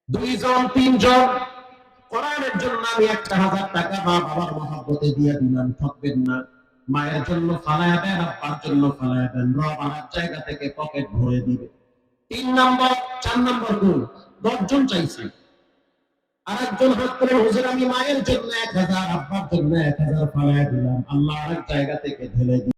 2 জন, 3 জন। কোরআনের জন্য আমি 1000 টাকা মা বাবার মহব্বতে দিয়ে দিলাম। ঠকবেন না। মায়ের জন্য ফালায়া দেন, আব্বার জন্য ফালায়া দেন, রব আমার জায়গা থেকে পকেট ভরে দিবে। 3 নম্বর, 4 নম্বর গুণ, 10 জন চাইছি। আরেকজন হাত করে, হুজুর আমি মায়ের জন্য 1000, আব্বার জন্য 1000 ফালায়া দিলাম, আল্লাহ আরেক জায়গা থেকে ঢেলে দিবে।